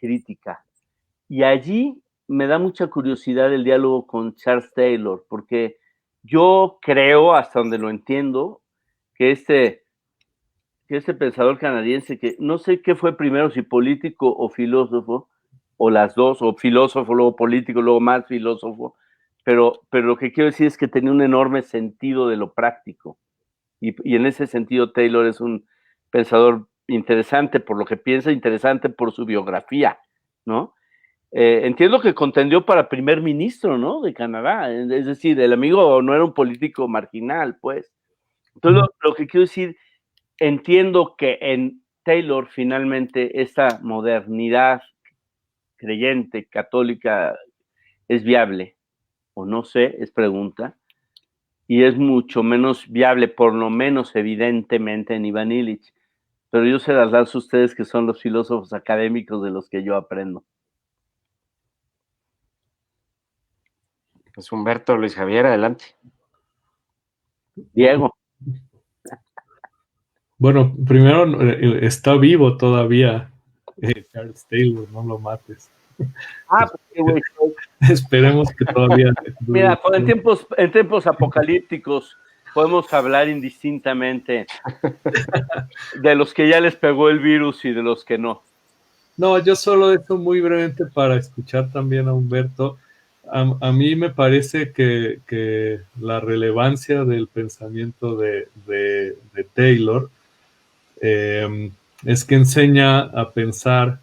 crítica? Y allí me da mucha curiosidad el diálogo con Charles Taylor, porque yo creo, hasta donde lo entiendo, que este pensador canadiense, que no sé qué fue primero, si político o filósofo, o las dos, o filósofo, luego político, luego más filósofo, pero lo que quiero decir es que tenía un enorme sentido de lo práctico, y en ese sentido Taylor es un pensador interesante por lo que piensa, interesante por su biografía, ¿no? Entiendo que contendió para primer ministro, ¿no? De Canadá, es decir, el amigo no era un político marginal, pues. Entonces, lo que quiero decir, entiendo que en Taylor finalmente esta modernidad creyente, católica, es viable, o no sé, es pregunta, y es mucho menos viable, por lo menos evidentemente en Iván Illich, pero yo se las lanzo a ustedes que son los filósofos académicos de los que yo aprendo. Pues Humberto, Luis Javier, adelante. Diego. Bueno, primero está vivo todavía Charles Taylor, no lo mates. Ah, pues, güey. Esperemos que todavía. Mira, en tiempos apocalípticos podemos hablar indistintamente de los que ya les pegó el virus y de los que no. No, yo solo esto muy brevemente para escuchar también a Humberto. A mí me parece que la relevancia del pensamiento de Taylor es que enseña a pensar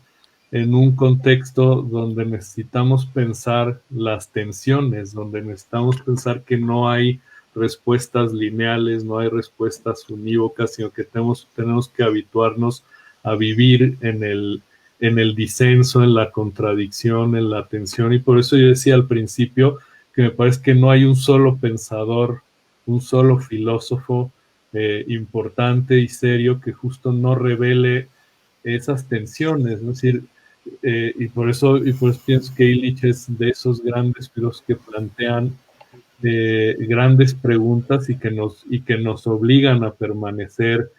en un contexto donde necesitamos pensar las tensiones, donde necesitamos pensar que no hay respuestas lineales, no hay respuestas unívocas, sino que tenemos que habituarnos a vivir en el disenso, en la contradicción, en la tensión. Y por eso yo decía al principio que me parece que no hay un solo pensador, un solo filósofo importante y serio que justo no revele esas tensiones, ¿no? Es decir, y por eso pienso que Illich es de esos grandes filósofos que plantean grandes preguntas y que nos obligan a permanecer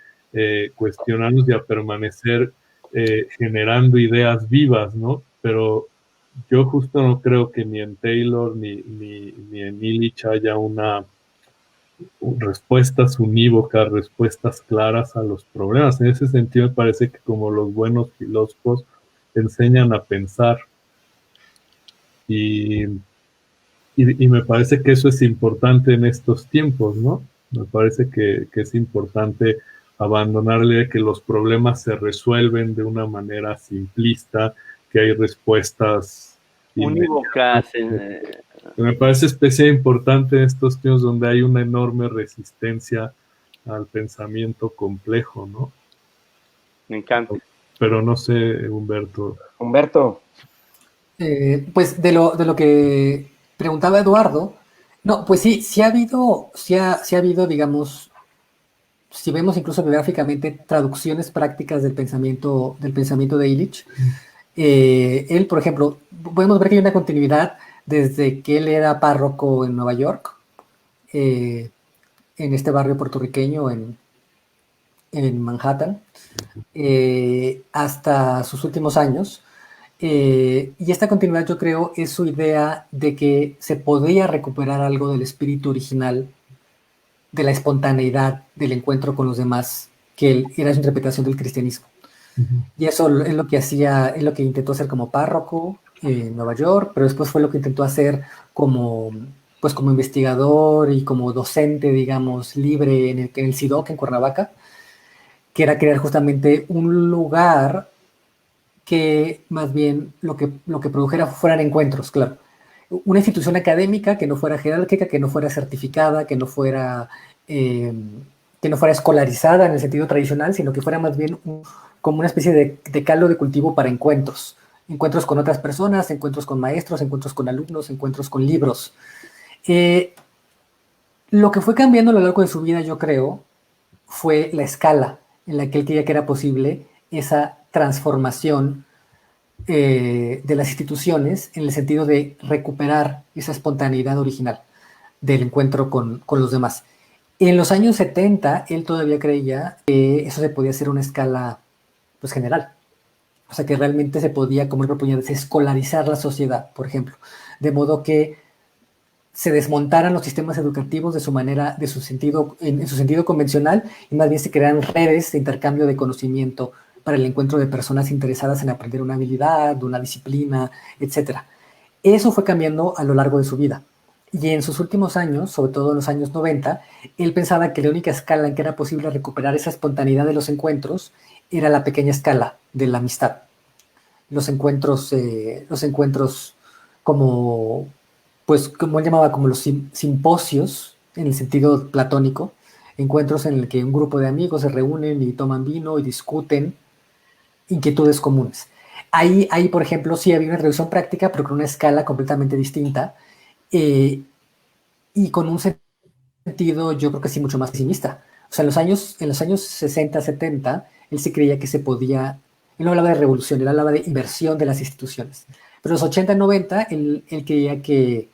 cuestionarnos y a permanecer generando ideas vivas, ¿no? Pero yo justo no creo que ni en Taylor ni en Illich haya respuestas unívocas, respuestas claras a los problemas. En ese sentido me parece que como los buenos filósofos enseñan a pensar y me parece que eso es importante en estos tiempos, ¿no? Me parece que es importante abandonarle que los problemas se resuelven de una manera simplista, que hay respuestas unívocas. Me parece especialmente importante en estos tiempos donde hay una enorme resistencia al pensamiento complejo, ¿no? Me encanta. Pero no sé, Humberto. Humberto. Pues de lo que preguntaba Eduardo, no, pues sí ha habido, digamos, si vemos incluso biográficamente traducciones prácticas del pensamiento de Illich. Él, por ejemplo, podemos ver que hay una continuidad desde que él era párroco en Nueva York, en este barrio puertorriqueño en Manhattan, hasta sus últimos años. Y esta continuidad, yo creo, es su idea de que se podía recuperar algo del espíritu original, de la espontaneidad del encuentro con los demás, que era su interpretación del cristianismo. Y eso es lo que hacía, es lo que intentó hacer como párroco en Nueva York, pero después fue lo que intentó hacer como, pues como investigador y como docente, digamos, libre en el CIDOC en Cuernavaca, que era crear justamente un lugar que más bien lo que produjera fueran encuentros, claro. Una institución académica que no fuera jerárquica, que no fuera certificada, eh, que no fuera escolarizada en el sentido tradicional, sino que fuera más bien como una especie de caldo de cultivo para encuentros. Encuentros con otras personas, encuentros con maestros, encuentros con alumnos, encuentros con libros. Lo que fue cambiando a lo largo de su vida, yo creo, fue la escala en la que él creía que era posible esa transformación de las instituciones en el sentido de recuperar esa espontaneidad original del encuentro con los demás. En los años 70, él todavía creía que eso se podía hacer a una escala pues, general. O sea, que realmente se podía, como él proponía, desescolarizar la sociedad, por ejemplo. De modo que se desmontaran los sistemas educativos de su manera, de su sentido, en su sentido convencional, y más bien se crearan redes de intercambio de conocimiento para el encuentro de personas interesadas en aprender una habilidad, una disciplina, etc. Eso fue cambiando a lo largo de su vida. Y en sus últimos años, sobre todo en los años 90, él pensaba que la única escala en que era posible recuperar esa espontaneidad de los encuentros era la pequeña escala de la amistad. Los encuentros como, pues, como él llamaba, como los simposios, en el sentido platónico, encuentros en el que un grupo de amigos se reúnen y toman vino y discuten inquietudes comunes. Ahí, por ejemplo, sí había una reducción práctica, pero con una escala completamente distinta y con un sentido, yo creo que sí, mucho más pesimista. O sea, en los años 60, 70, él sí creía que se podía, él no hablaba de revolución, él hablaba de inversión de las instituciones. Pero en los 80, 90, él creía que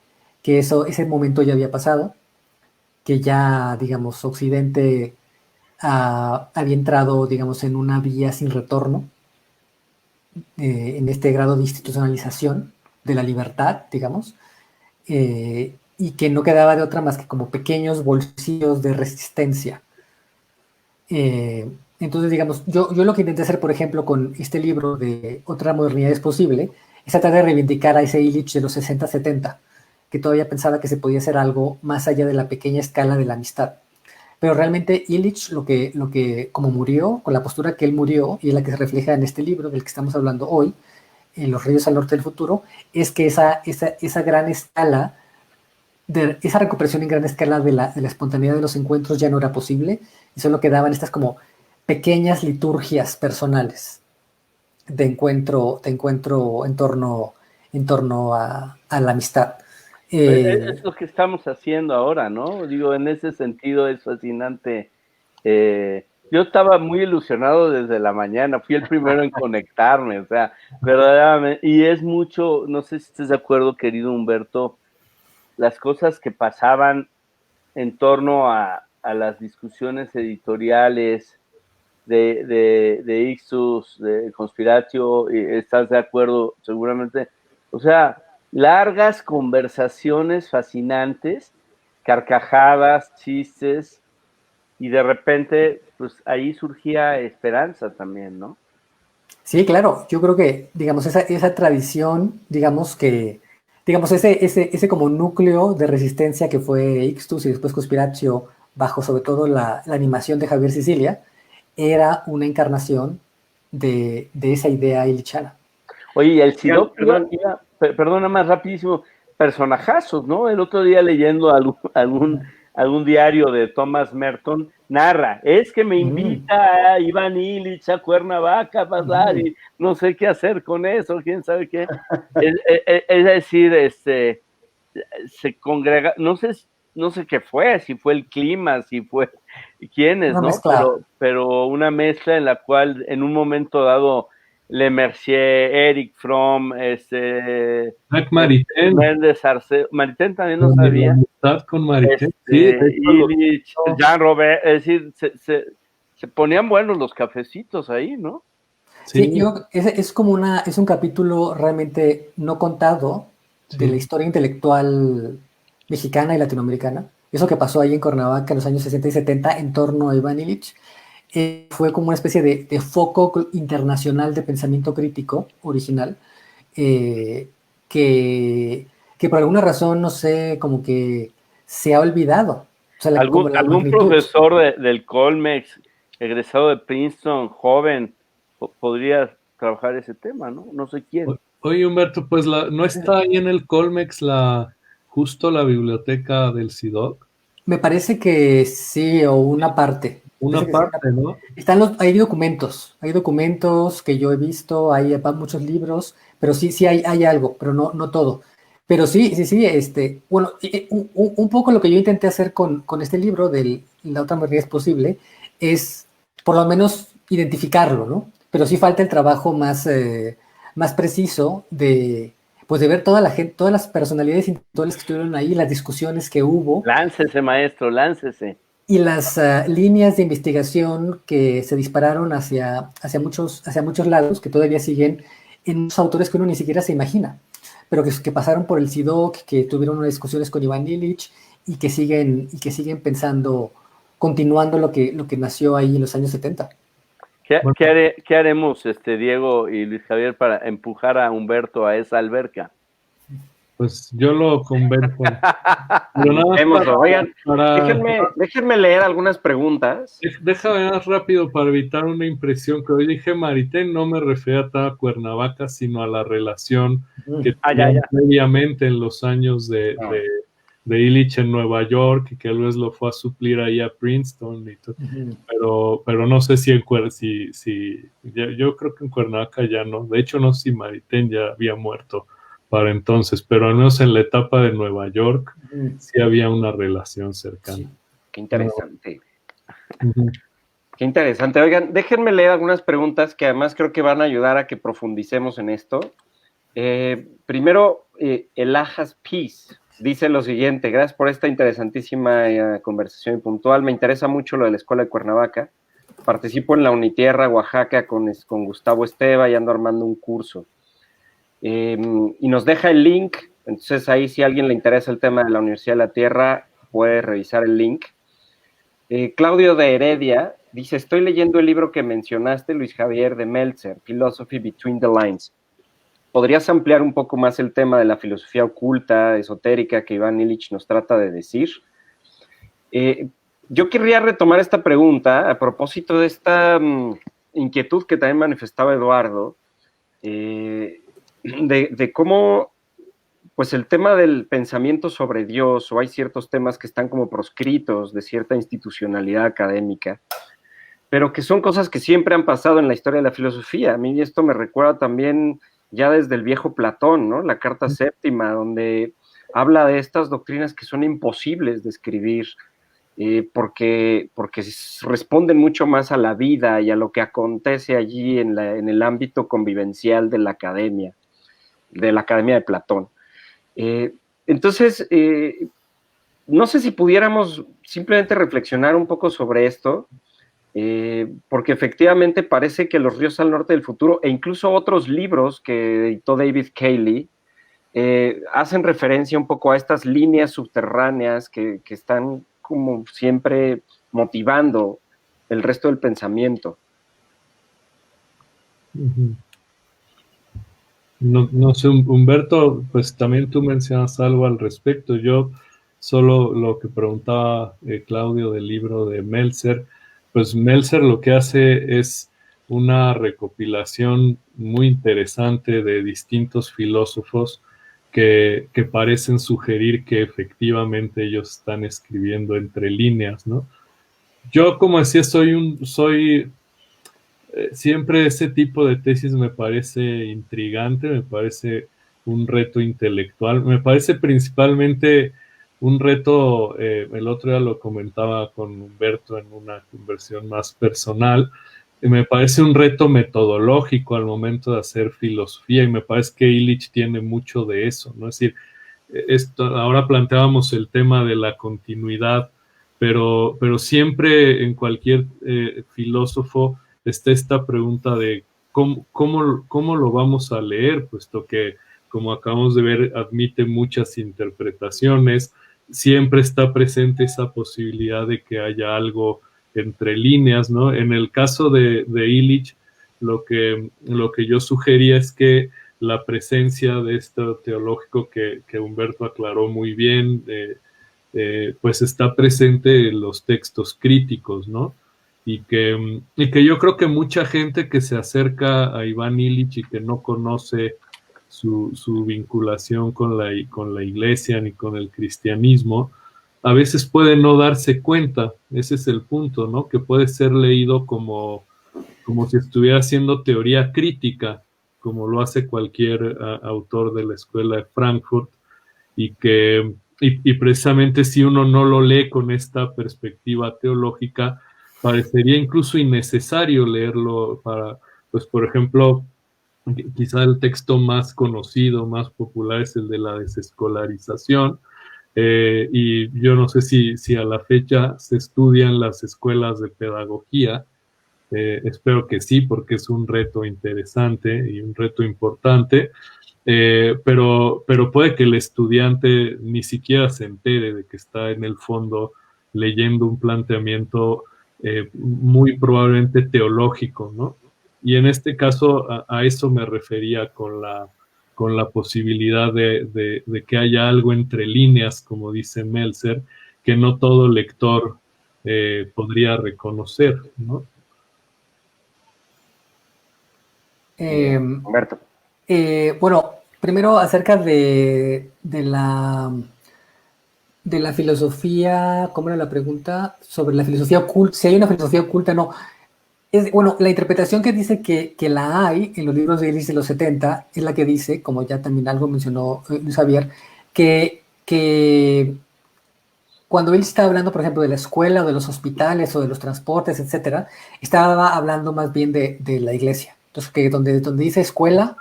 ese momento ya había pasado, que ya, digamos, Occidente había entrado, digamos, en una vía sin retorno, en este grado de institucionalización de la libertad, digamos, y que no quedaba de otra más que como pequeños bolsillos de resistencia. Entonces, digamos, yo lo que intenté hacer, por ejemplo, con este libro de Otra modernidad es posible, es tratar de reivindicar a ese Illich de los 60-70, que todavía pensaba que se podía hacer algo más allá de la pequeña escala de la amistad. Pero realmente Illich, lo que como murió, con la postura que él murió, y es la que se refleja en este libro del que estamos hablando hoy, en Los Ríos al Norte del Futuro, es que esa gran escala, esa recuperación en gran escala de la espontaneidad de los encuentros ya no era posible, y solo quedaban estas como pequeñas liturgias personales de encuentro en torno a la amistad. Es lo que estamos haciendo ahora, ¿no? Digo, en ese sentido es fascinante. Yo estaba muy ilusionado desde la mañana, fui el primero en conectarme, o sea, verdaderamente, y es mucho, no sé si estás de acuerdo, querido Humberto, las cosas que pasaban en torno a las discusiones editoriales de Ixtus, de Conspiratio, ¿estás de acuerdo? Seguramente. O sea, largas conversaciones fascinantes, carcajadas, chistes, y de repente, pues ahí surgía esperanza también, ¿no? Sí, claro, yo creo que, digamos, esa tradición, digamos, ese como núcleo de resistencia que fue Ixtus y después Conspiratio, bajo sobre todo la animación de Javier Sicilia, era una encarnación de esa idea illichana. Oye, y el CIDOC, perdona más rapidísimo, personajazos, ¿no? El otro día leyendo algún diario de Thomas Merton, narra, es que me invita a Iván Illich a Cuernavaca a pasar y no sé qué hacer con eso, quién sabe qué. Es decir, se congrega, no sé qué fue, si fue el clima, si fue quiénes, ¿no? Pero una mezcla en la cual en un momento dado Le Mercier, Eric Fromm, Maritain. Méndez Arce, Maritain también no sabía. Con Maritain, Illich, Jean Robert, es decir, se ponían buenos los cafecitos ahí, ¿no? Sí, es como es un capítulo realmente no contado de la historia intelectual mexicana y latinoamericana. Eso que pasó ahí en Cuernavaca en los años 60 y 70 en torno a Iván Illich, fue como una especie de foco internacional de pensamiento crítico original, que por alguna razón, no sé, como que se ha olvidado. O sea, como la ¿Algún magnitud. profesor del Colmex, egresado de Princeton, joven, podría trabajar ese tema, ¿no? No sé quién. Oye, Humberto, pues ¿no está ahí en el Colmex justo la biblioteca del CIDOC? Me parece que sí, o una parte. Una parte, ¿no? Hay documentos que yo he visto, hay muchos libros, pero sí hay algo, pero no todo. Pero sí, bueno, un poco lo que yo intenté hacer con este libro de La otra modernidad es posible, es por lo menos identificarlo, ¿no? Pero sí falta el trabajo más preciso pues de ver toda la gente, todas las personalidades intelectuales que estuvieron ahí, las discusiones que hubo. Láncese, maestro, láncese. Y las líneas de investigación que se dispararon hacia muchos lados, que todavía siguen en unos autores que uno ni siquiera se imagina, pero que pasaron por el CIDOC, que tuvieron unas discusiones con Iván Illich y que siguen pensando, continuando lo que nació ahí en los años 70. ¿Qué haremos, Diego y Luis Javier, para empujar a Humberto a esa alberca? Pues yo lo convenzo. Oigan, déjenme leer algunas preguntas. Déjame más rápido para evitar una impresión que hoy dije Maritain, no me refería a Cuernavaca, sino a la relación que tenían previamente en los años de Illich en Nueva York, y que luego lo fue a suplir ahí a Princeton y todo. Pero no sé si yo creo que en Cuernavaca ya no. De hecho, no sé si Maritain ya había muerto para entonces, pero al menos en la etapa de Nueva York sí había una relación cercana. Sí. Qué interesante. Qué interesante. Oigan, déjenme leer algunas preguntas que además creo que van a ayudar a que profundicemos en esto. Primero, Elajas Peace dice lo siguiente: gracias por esta interesantísima conversación puntual. Me interesa mucho lo de la Escuela de Cuernavaca. Participo en la Unitierra, Oaxaca, con Gustavo Esteva, y ando armando un curso. Y nos deja el link, entonces ahí si a alguien le interesa el tema de la Universidad de la Tierra, puede revisar el link. Claudio de Heredia dice: estoy leyendo el libro que mencionaste, Luis Javier, de Meltzer, Philosophy Between the Lines. ¿Podrías ampliar un poco más el tema de la filosofía oculta, esotérica, que Iván Illich nos trata de decir? Yo querría retomar esta pregunta a propósito de esta inquietud que también manifestaba Eduardo, de cómo pues el tema del pensamiento sobre Dios, o hay ciertos temas que están como proscritos de cierta institucionalidad académica, pero que son cosas que siempre han pasado en la historia de la filosofía. A mí esto me recuerda también ya desde el viejo Platón, ¿no? La Carta Séptima, donde habla de estas doctrinas que son imposibles de escribir, porque responden mucho más a la vida y a lo que acontece allí en el ámbito convivencial de la academia de Platón. Entonces, no sé si pudiéramos simplemente reflexionar un poco sobre esto, porque efectivamente parece que Los ríos al norte del futuro, e incluso otros libros que editó David Cayley, hacen referencia un poco a estas líneas subterráneas que están como siempre motivando el resto del pensamiento. No sé, Humberto, pues también tú mencionas algo al respecto. Yo solo lo que preguntaba Claudio del libro de Meltzer, pues Meltzer lo que hace es una recopilación muy interesante de distintos filósofos que parecen sugerir que efectivamente ellos están escribiendo entre líneas, ¿no? Yo, como decía, siempre ese tipo de tesis me parece intrigante, me parece un reto intelectual, me parece principalmente un reto, el otro día lo comentaba con Humberto en una conversación más personal, me parece un reto metodológico al momento de hacer filosofía, y me parece que Illich tiene mucho de eso, ¿no? Es decir, ahora planteábamos el tema de la continuidad, pero siempre en cualquier filósofo está esta pregunta de ¿cómo lo vamos a leer? Puesto que, como acabamos de ver, admite muchas interpretaciones, siempre está presente esa posibilidad de que haya algo entre líneas, ¿no? En el caso de Illich, lo que yo sugería es que la presencia de esto teológico que Humberto aclaró muy bien, pues está presente en los textos críticos, ¿no? Y que yo creo que mucha gente que se acerca a Iván Illich y que no conoce su vinculación con la iglesia ni con el cristianismo, a veces puede no darse cuenta, ese es el punto, ¿no? Que puede ser leído como si estuviera haciendo teoría crítica, como lo hace cualquier autor de la escuela de Frankfurt, y precisamente si uno no lo lee con esta perspectiva teológica, parecería incluso innecesario leerlo para, pues por ejemplo, quizá el texto más conocido, más popular es el de la desescolarización, y yo no sé si a la fecha se estudian las escuelas de pedagogía. Espero que sí, porque es un reto interesante y un reto importante, pero puede que el estudiante ni siquiera se entere de que está en el fondo leyendo un planteamiento muy probablemente teológico, ¿no? Y en este caso a eso me refería con la posibilidad de que haya algo entre líneas, como dice Meltzer, que no todo lector podría reconocer, ¿no? Humberto. Bueno, primero acerca de la filosofía, ¿cómo era la pregunta? Sobre la filosofía oculta, si hay una filosofía oculta, no. Bueno, la interpretación que dice que la hay en los libros de Illich de los 70 es la que dice, como ya también algo mencionó Luis Javier, que cuando él estaba hablando, por ejemplo, de la escuela o de los hospitales o de los transportes, etcétera, estaba hablando más bien de la iglesia. Entonces, que donde dice escuela,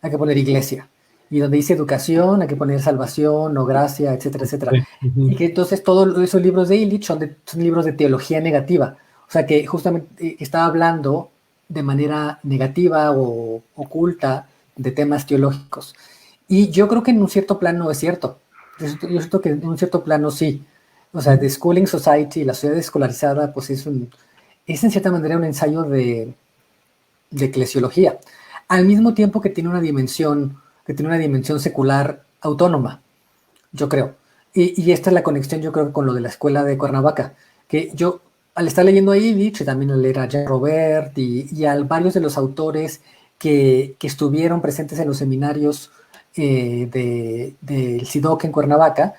hay que poner iglesia. Y donde dice educación, hay que poner salvación o gracia, etcétera, etcétera. Y que entonces todos esos libros de Illich son libros de teología negativa. O sea, que justamente estaba hablando de manera negativa o oculta de temas teológicos. Y yo creo que en un cierto plano es cierto. Yo siento que en un cierto plano sí. O sea, The Schooling Society, la sociedad escolarizada, pues es en cierta manera un ensayo de eclesiología. Al mismo tiempo que tiene una dimensión secular autónoma, yo creo. Y esta es la conexión, yo creo, con lo de la escuela de Cuernavaca, que yo, al estar leyendo a Illich, y también al leer a Jean Robert y a varios de los autores que estuvieron presentes en los seminarios del SIDOC en Cuernavaca,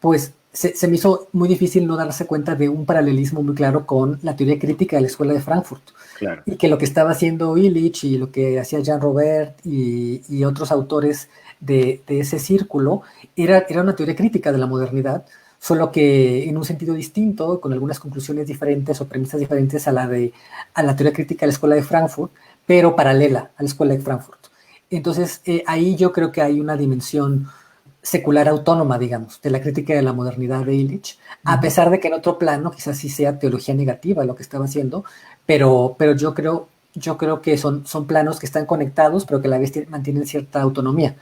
pues se me hizo muy difícil no darse cuenta de un paralelismo muy claro con la teoría crítica de la escuela de Frankfurt. Claro. Y que lo que estaba haciendo Illich y lo que hacía Jean Robert y otros autores de ese círculo era una teoría crítica de la modernidad, solo que en un sentido distinto, con algunas conclusiones diferentes o premisas diferentes a la teoría crítica de la escuela de Frankfurt, pero paralela a la escuela de Frankfurt. Entonces, ahí yo creo que hay una dimensión secular autónoma, digamos, de la crítica de la modernidad de Illich, a pesar de que en otro plano quizás sí sea teología negativa lo que estaba haciendo, pero yo creo que son planos que están conectados, pero que a la vez mantienen cierta autonomía.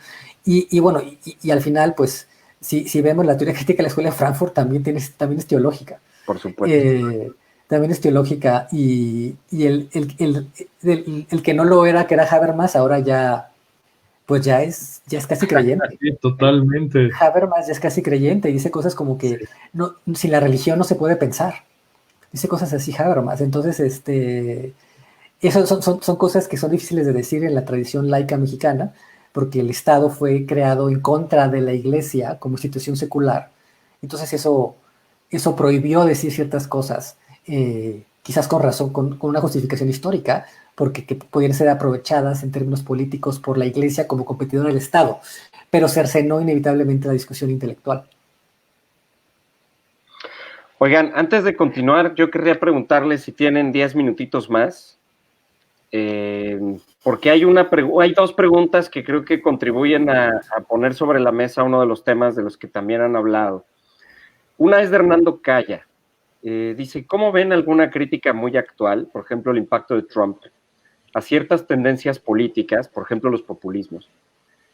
Y bueno, y al final, pues, si vemos la teoría crítica de la escuela de Frankfurt, también es teológica. Por supuesto. También es teológica, y el que no lo era, que era Habermas, ahora ya, pues ya es casi creyente. Sí, totalmente. Habermas ya es casi creyente y dice cosas como que no, sin la religión no se puede pensar. Dice cosas así Habermas. Entonces, eso son cosas que son difíciles de decir en la tradición laica mexicana, porque el Estado fue creado en contra de la Iglesia como institución secular. Entonces eso prohibió decir ciertas cosas, quizás con razón, con una justificación histórica, porque que pudieran ser aprovechadas en términos políticos por la Iglesia como competidora del Estado, pero cercenó inevitablemente la discusión intelectual. Oigan, antes de continuar, yo querría preguntarles si tienen 10 minutitos más, porque hay dos preguntas que creo que contribuyen a poner sobre la mesa uno de los temas de los que también han hablado. Una es de Hernando Calla. Dice, ¿cómo ven alguna crítica muy actual, por ejemplo, el impacto de Trump a ciertas tendencias políticas, por ejemplo los populismos,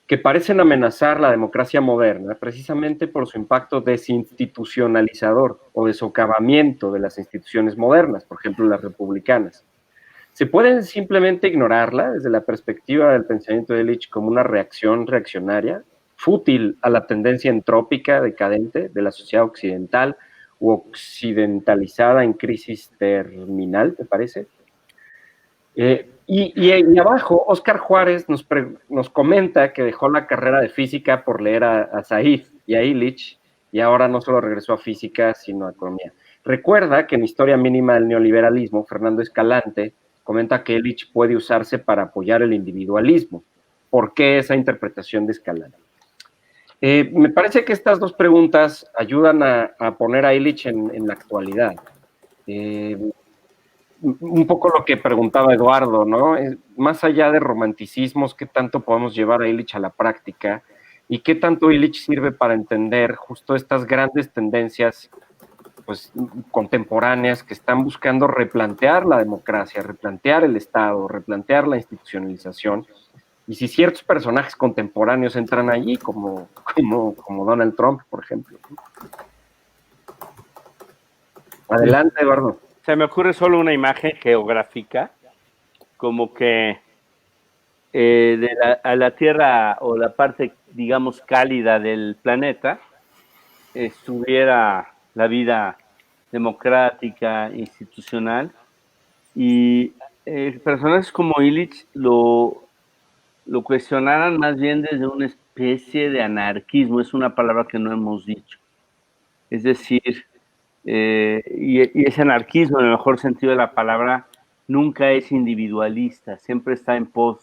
que parecen amenazar la democracia moderna precisamente por su impacto desinstitucionalizador o de socavamiento de las instituciones modernas, por ejemplo las republicanas. ¿Se puede simplemente ignorarla desde la perspectiva del pensamiento de Illich como una reacción reaccionaria, fútil a la tendencia entrópica decadente de la sociedad occidental u occidentalizada en crisis terminal, te parece? Y abajo, Óscar Juárez nos comenta que dejó la carrera de física por leer a Said y a Illich, y ahora no solo regresó a física, sino a economía. Recuerda que en Historia Mínima del Neoliberalismo, Fernando Escalante comenta que Illich puede usarse para apoyar el individualismo. ¿Por qué esa interpretación de Escalante? Me parece que estas dos preguntas ayudan a poner a Illich en la actualidad. Un poco lo que preguntaba Eduardo, ¿no? Más allá de romanticismos, ¿qué tanto podemos llevar a Illich a la práctica? ¿Y qué tanto Illich sirve para entender justo estas grandes tendencias pues, contemporáneas que están buscando replantear la democracia, replantear el Estado, replantear la institucionalización? Y si ciertos personajes contemporáneos entran allí, como Donald Trump, por ejemplo. Adelante, Eduardo. Se me ocurre solo una imagen geográfica, como que a la Tierra o la parte, digamos, cálida del planeta, estuviera la vida democrática, institucional, y personajes como Illich lo cuestionaran más bien desde una especie de anarquismo, es una palabra que no hemos dicho. Es decir, y ese anarquismo, en el mejor sentido de la palabra, nunca es individualista, siempre está en pos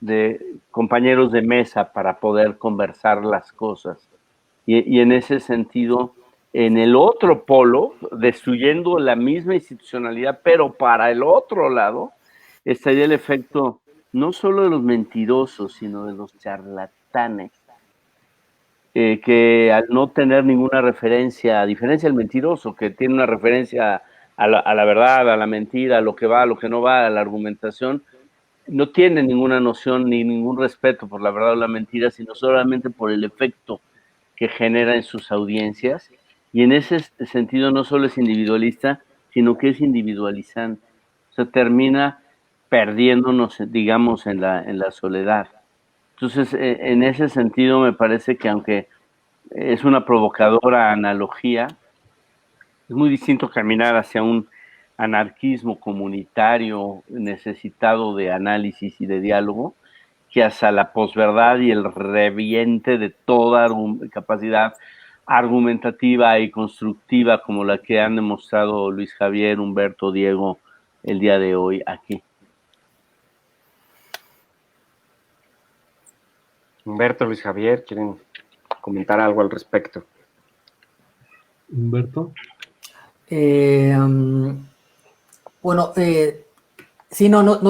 de compañeros de mesa para poder conversar las cosas. Y en ese sentido, en el otro polo, destruyendo la misma institucionalidad, pero para el otro lado, estaría el efecto no solo de los mentirosos, sino de los charlatanes, que al no tener ninguna referencia, a diferencia del mentiroso, que tiene una referencia a la verdad, a la mentira, a lo que va, a lo que no va, a la argumentación, no tiene ninguna noción ni ningún respeto por la verdad o la mentira, sino solamente por el efecto que genera en sus audiencias, y en ese sentido no solo es individualista, sino que es individualizante. O sea, termina perdiéndonos, digamos, en la soledad. Entonces, en ese sentido me parece que aunque es una provocadora analogía, es muy distinto caminar hacia un anarquismo comunitario necesitado de análisis y de diálogo, que hacia la posverdad y el reviente de toda capacidad argumentativa y constructiva como la que han demostrado Luis Javier, Humberto, Diego el día de hoy aquí. Humberto, Luis Javier, ¿quieren comentar algo al respecto? Humberto. Bueno, sí, no,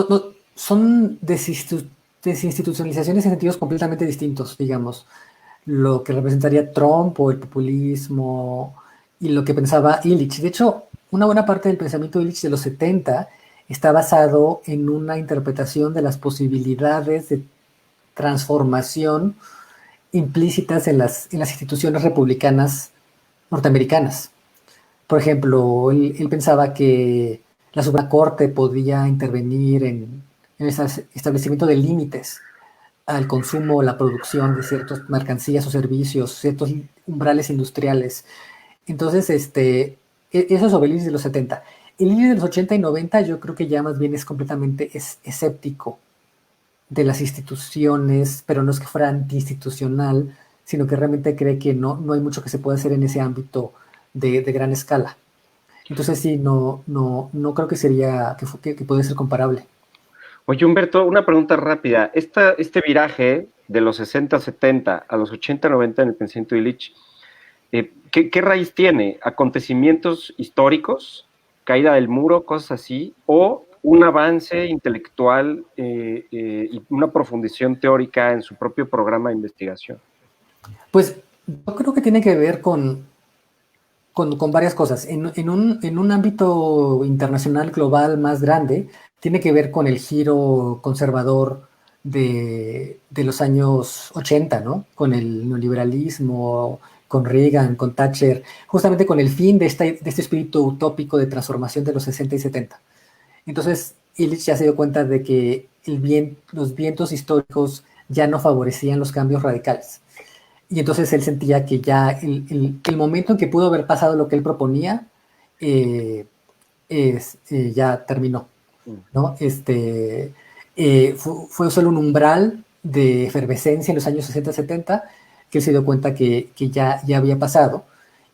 son desinstitucionalizaciones en sentidos completamente distintos, digamos. Lo que representaría Trump o el populismo y lo que pensaba Illich. De hecho, una buena parte del pensamiento de Illich de los 70 está basado en una interpretación de las posibilidades de transformación implícitas en las instituciones republicanas norteamericanas. Por ejemplo, él pensaba que la Suprema Corte podía intervenir en el establecimiento de límites al consumo o la producción de ciertas mercancías o servicios, ciertos umbrales industriales. Entonces, eso es sobre el Illich de los 70. El Illich de los 80 y 90 yo creo que ya más bien es completamente escéptico de las instituciones, pero no es que fuera antiinstitucional, sino que realmente cree que no hay mucho que se pueda hacer en ese ámbito de gran escala. Entonces sí, no creo que sería, que puede ser comparable. Oye, Humberto, una pregunta rápida. Este viraje de los 60-70 a los 80-90 en el pensamiento de Illich, ¿qué raíz tiene? ¿Acontecimientos históricos? ¿Caída del muro? ¿Cosas así? ¿O un avance intelectual y una profundización teórica en su propio programa de investigación? Pues yo creo que tiene que ver con con varias cosas. En un ámbito internacional global más grande, tiene que ver con el giro conservador de los años 80, ¿no? Con el neoliberalismo, con Reagan, con Thatcher, justamente con el fin de este espíritu utópico de transformación de los 60 y 70. Entonces, Illich ya se dio cuenta de que los vientos históricos ya no favorecían los cambios radicales. Y entonces él sentía que ya el momento en que pudo haber pasado lo que él proponía ya terminó, ¿no? Fue solo un umbral de efervescencia en los años 60-70 que él se dio cuenta que ya había pasado.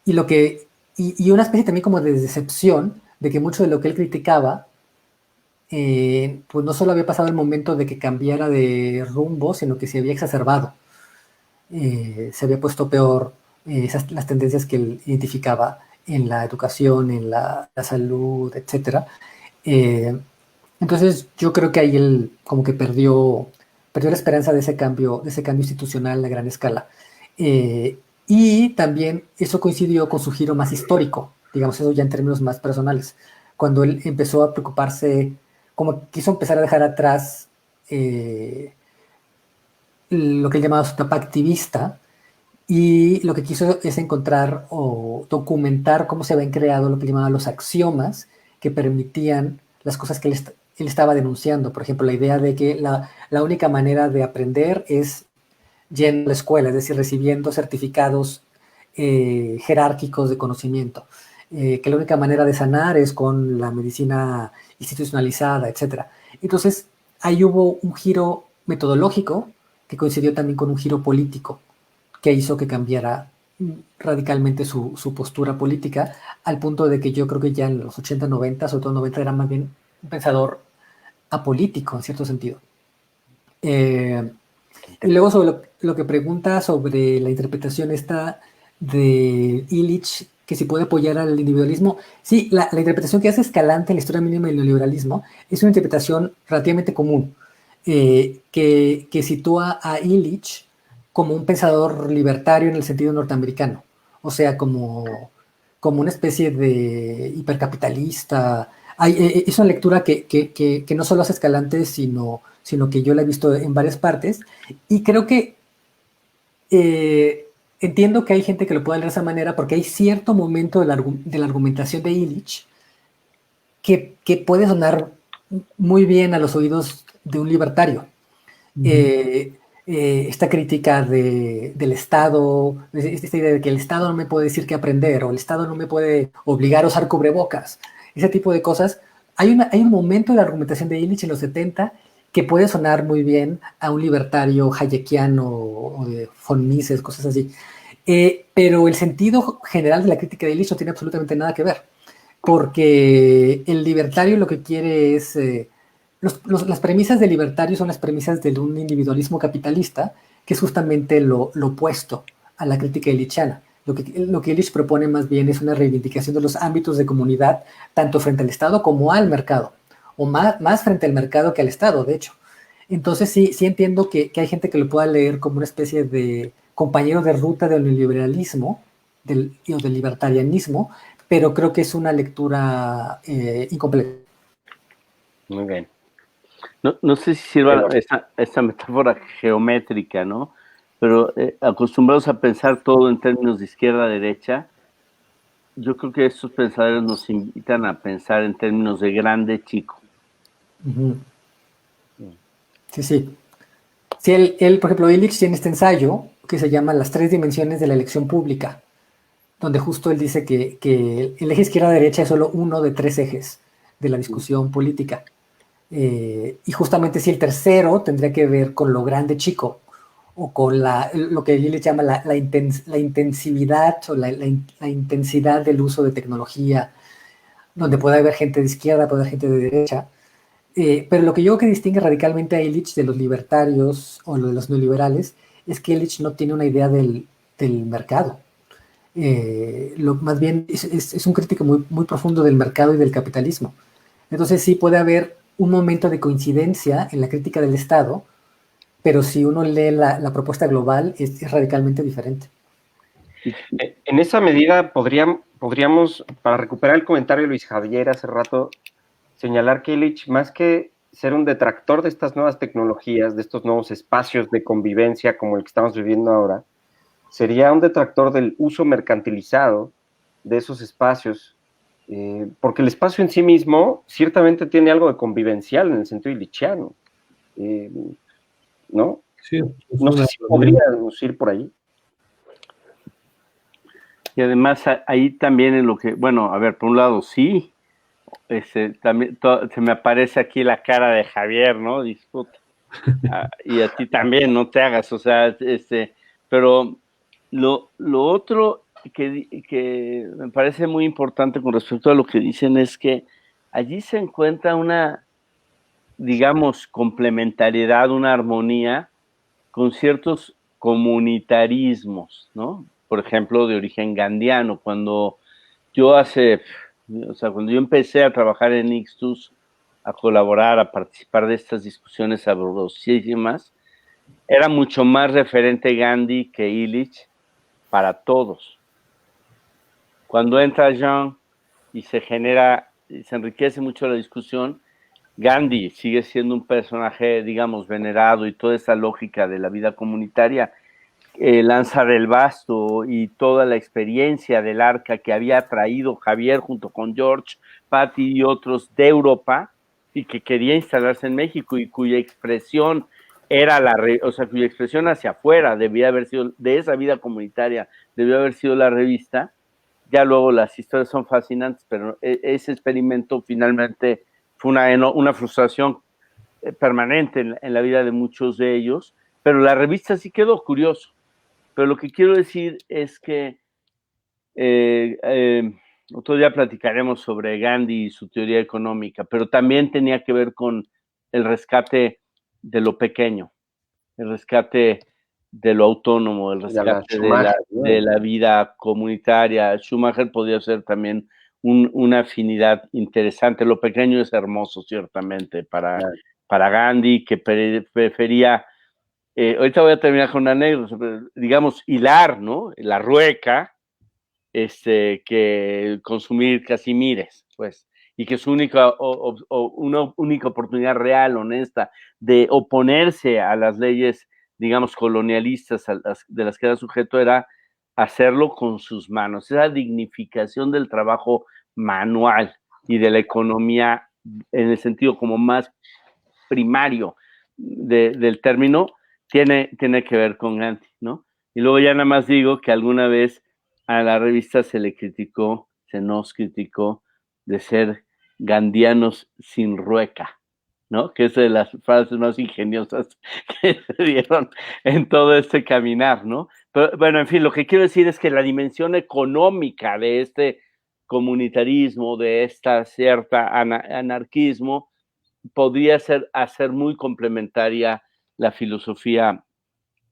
Y una especie también como de decepción de que mucho de lo que él criticaba pues no solo había pasado el momento de que cambiara de rumbo, sino que se había exacerbado. Se había puesto peor las tendencias que él identificaba en la educación, en la salud, etc. Entonces yo creo que ahí él como que perdió la esperanza de ese cambio institucional a gran escala. Y también eso coincidió con su giro más histórico, digamos eso ya en términos más personales, cuando él empezó a preocuparse, como quiso empezar a dejar atrás lo que él llamaba su etapa activista, y lo que quiso es encontrar o documentar cómo se habían creado lo que él llamaba los axiomas que permitían las cosas que él estaba denunciando. Por ejemplo, la idea de que la única manera de aprender es yendo a la escuela, es decir, recibiendo certificados jerárquicos de conocimiento. Que la única manera de sanar es con la medicina institucionalizada, etc. Entonces, ahí hubo un giro metodológico que coincidió también con un giro político que hizo que cambiara radicalmente su postura política, al punto de que yo creo que ya en los 80, 90, sobre todo 90, era más bien un pensador apolítico, en cierto sentido. Y luego sobre lo que pregunta sobre la interpretación esta de Illich, que si puede apoyar al individualismo. Sí, la interpretación que hace Escalante en la historia mínima del neoliberalismo es una interpretación relativamente común, que sitúa a Illich como un pensador libertario en el sentido norteamericano, o sea, como una especie de hipercapitalista. Es una lectura que no solo hace Escalante, sino que yo la he visto en varias partes, y creo que entiendo que hay gente que lo pueda leer de esa manera, porque hay cierto momento de la argumentación de Illich que puede sonar muy bien a los oídos de un libertario. Esta crítica del Estado, esta idea de que el Estado no me puede decir qué aprender, o el Estado no me puede obligar a usar cubrebocas, ese tipo de cosas. Hay un momento de la argumentación de Illich en los 70 que puede sonar muy bien a un libertario hayekiano o de von Mises, cosas así. Pero el sentido general de la crítica de Illich no tiene absolutamente nada que ver, porque el libertario lo que quiere es... las premisas del libertario son las premisas de un individualismo capitalista, que es justamente lo opuesto a la crítica illichiana. Lo que Illich propone más bien es una reivindicación de los ámbitos de comunidad, tanto frente al Estado como al mercado, o más frente al mercado que al Estado, de hecho. Entonces sí entiendo que hay gente que lo pueda leer como una especie de compañero de ruta del neoliberalismo o del libertarianismo, pero creo que es una lectura incompleta. Muy bien. No sé si sirva esta metáfora geométrica, ¿no? Pero acostumbrados a pensar todo en términos de izquierda-derecha, yo creo que estos pensadores nos invitan a pensar en términos de grande-chico. Sí. Sí, él, por ejemplo, Illich tiene este ensayo que se llama Las tres dimensiones de la elección pública, donde justo él dice que el eje izquierda-derecha es solo uno de tres ejes de la discusión política. Y justamente si el tercero tendría que ver con lo grande-chico, o con lo que Illich llama la intensividad o la intensidad del uso de tecnología, donde puede haber gente de izquierda, puede haber gente de derecha. Pero lo que yo creo que distingue radicalmente a Illich de los libertarios o de los neoliberales es que Illich no tiene una idea del mercado. Más bien es un crítico muy, muy profundo del mercado y del capitalismo. Entonces sí puede haber un momento de coincidencia en la crítica del Estado, pero si uno lee la propuesta global es radicalmente diferente. En esa medida podríamos, para recuperar el comentario de Luis Javier hace rato, señalar que Illich, más que ser un detractor de estas nuevas tecnologías, de estos nuevos espacios de convivencia como el que estamos viviendo ahora, sería un detractor del uso mercantilizado de esos espacios, porque el espacio en sí mismo ciertamente tiene algo de convivencial en el sentido illichiano, ¿no? Sí, no sé si podríamos ir por ahí. Y además ahí también en lo que, bueno, a ver, por un lado sí, también se me aparece aquí la cara de Javier, ¿no? Disputa. Y a ti también, no te hagas, o sea, pero lo otro que me parece muy importante con respecto a lo que dicen es que allí se encuentra una, digamos, complementariedad, una armonía con ciertos comunitarismos, ¿no? Por ejemplo, de origen gandiano. Cuando yo cuando yo empecé a trabajar en Ixtus, a colaborar, a participar de estas discusiones sabrosísimas, era mucho más referente Gandhi que Illich para todos. Cuando entra Jean y se enriquece mucho la discusión, Gandhi sigue siendo un personaje, digamos, venerado, y toda esa lógica de la vida comunitaria, Lanza del Basto y toda la experiencia del arca que había traído Javier junto con George, Patty y otros de Europa, y que quería instalarse en México, y cuya expresión era cuya expresión hacia afuera debía haber sido, de esa vida comunitaria, debió haber sido la revista. Ya luego las historias son fascinantes, pero ese experimento finalmente fue una frustración permanente en la vida de muchos de ellos, pero la revista sí quedó, curioso. Pero lo que quiero decir es que otro día platicaremos sobre Gandhi y su teoría económica, pero también tenía que ver con el rescate de lo pequeño, el rescate de lo autónomo, el rescate de la vida comunitaria. Schumacher podía ser también una afinidad interesante. Lo pequeño es hermoso, ciertamente, para Gandhi, que prefería... ahorita voy a terminar con una anécdota, digamos, hilar, ¿no? La rueca, que consumir casimires, pues, y que su una única oportunidad real, honesta, de oponerse a las leyes, digamos, colonialistas de las que era sujeto, era hacerlo con sus manos. Esa dignificación del trabajo manual y de la economía en el sentido como más primario del término, tiene que ver con Gandhi, ¿no? Y luego ya nada más digo que alguna vez a la revista se nos criticó de ser gandianos sin rueca, ¿no? Que es de las frases más ingeniosas que se dieron en todo este caminar, ¿no? Pero bueno, en fin, lo que quiero decir es que la dimensión económica de este comunitarismo, de esta cierta anarquismo, podría hacer muy complementaria la filosofía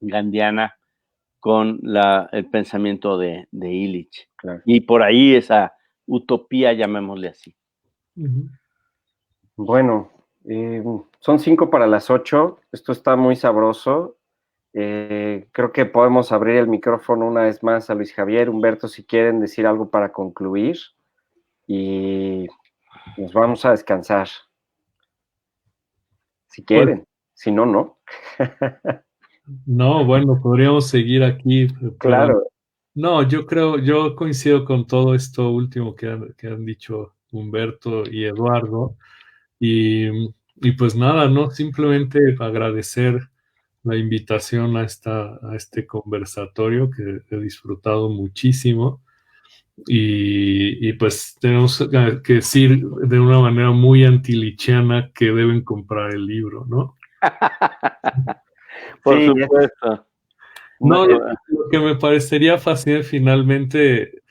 gandiana con el pensamiento de Illich. Claro. Y por ahí esa utopía, llamémosle así. Bueno, son 7:55. Esto está muy sabroso. Creo que podemos abrir el micrófono una vez más a Luis Javier, Humberto, si quieren decir algo para concluir. Y nos vamos a descansar. Si quieren, pues, si no, no. No, bueno, podríamos seguir aquí. Claro. No, yo coincido con todo esto último que han dicho Humberto y Eduardo. Y pues nada, ¿no? Simplemente agradecer la invitación a este conversatorio que he disfrutado muchísimo. Y pues tenemos que decir de una manera muy antilichiana que deben comprar el libro, ¿no? Por supuesto. No, lo que me parecería fascinante finalmente,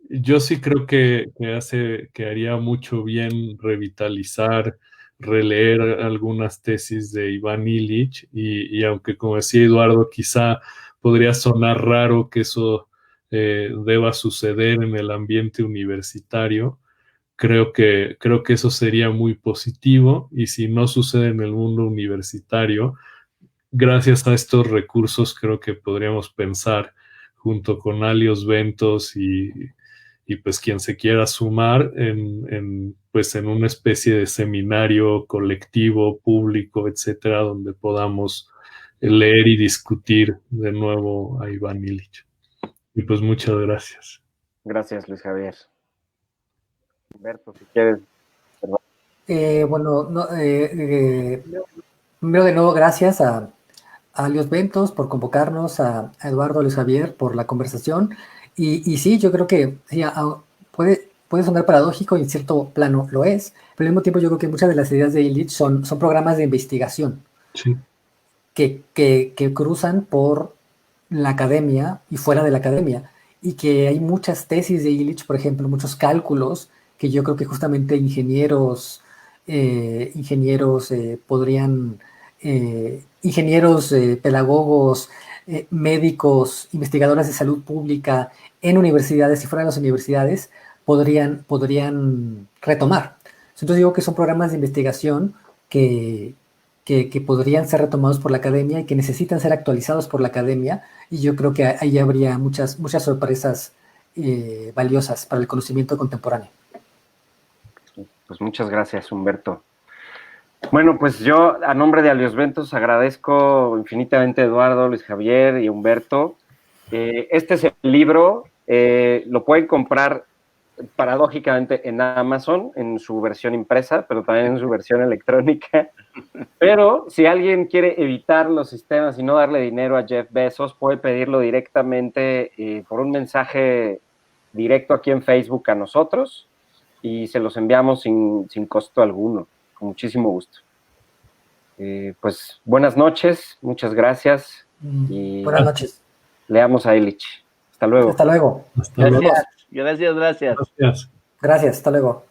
yo sí creo que haría mucho bien revitalizar, releer algunas tesis de Iván Illich, y aunque, como decía Eduardo, quizá podría sonar raro que eso deba suceder en el ambiente universitario. Creo que eso sería muy positivo, y si no sucede en el mundo universitario, gracias a estos recursos creo que podríamos pensar junto con Alios Ventos y pues quien se quiera sumar pues en una especie de seminario colectivo, público, etcétera, donde podamos leer y discutir de nuevo a Iván Illich. Y pues muchas gracias. Gracias, Luis Javier. Humberto, si quieres. Bueno, primero de nuevo, gracias a Alios Ventos por convocarnos, a Eduardo, a Luis Javier por la conversación. Y sí, yo creo que sí, puede sonar paradójico y en cierto plano lo es, pero al mismo tiempo yo creo que muchas de las ideas de Illich son programas de investigación, sí, que cruzan por la academia y fuera de la academia, y que hay muchas tesis de Illich, por ejemplo, muchos cálculos que yo creo que justamente ingenieros podrían, ingenieros, pedagogos, médicos, investigadores de salud pública en universidades y fuera de las universidades podrían retomar. Entonces digo que son programas de investigación que podrían ser retomados por la academia y que necesitan ser actualizados por la academia, y yo creo que ahí habría muchas sorpresas valiosas para el conocimiento contemporáneo. Pues muchas gracias, Humberto. Bueno, pues yo a nombre de Alios Ventos agradezco infinitamente a Eduardo, Luis Javier y Humberto. Este es el libro, lo pueden comprar paradójicamente en Amazon, en su versión impresa, pero también en su versión electrónica. Pero si alguien quiere evitar los sistemas y no darle dinero a Jeff Bezos, puede pedirlo directamente por un mensaje directo aquí en Facebook a nosotros y se los enviamos sin costo alguno, con muchísimo gusto. Pues buenas noches, muchas gracias. Y buenas noches. Leamos a Illich. Hasta luego. Hasta luego. Hasta luego. Gracias. Gracias, hasta luego.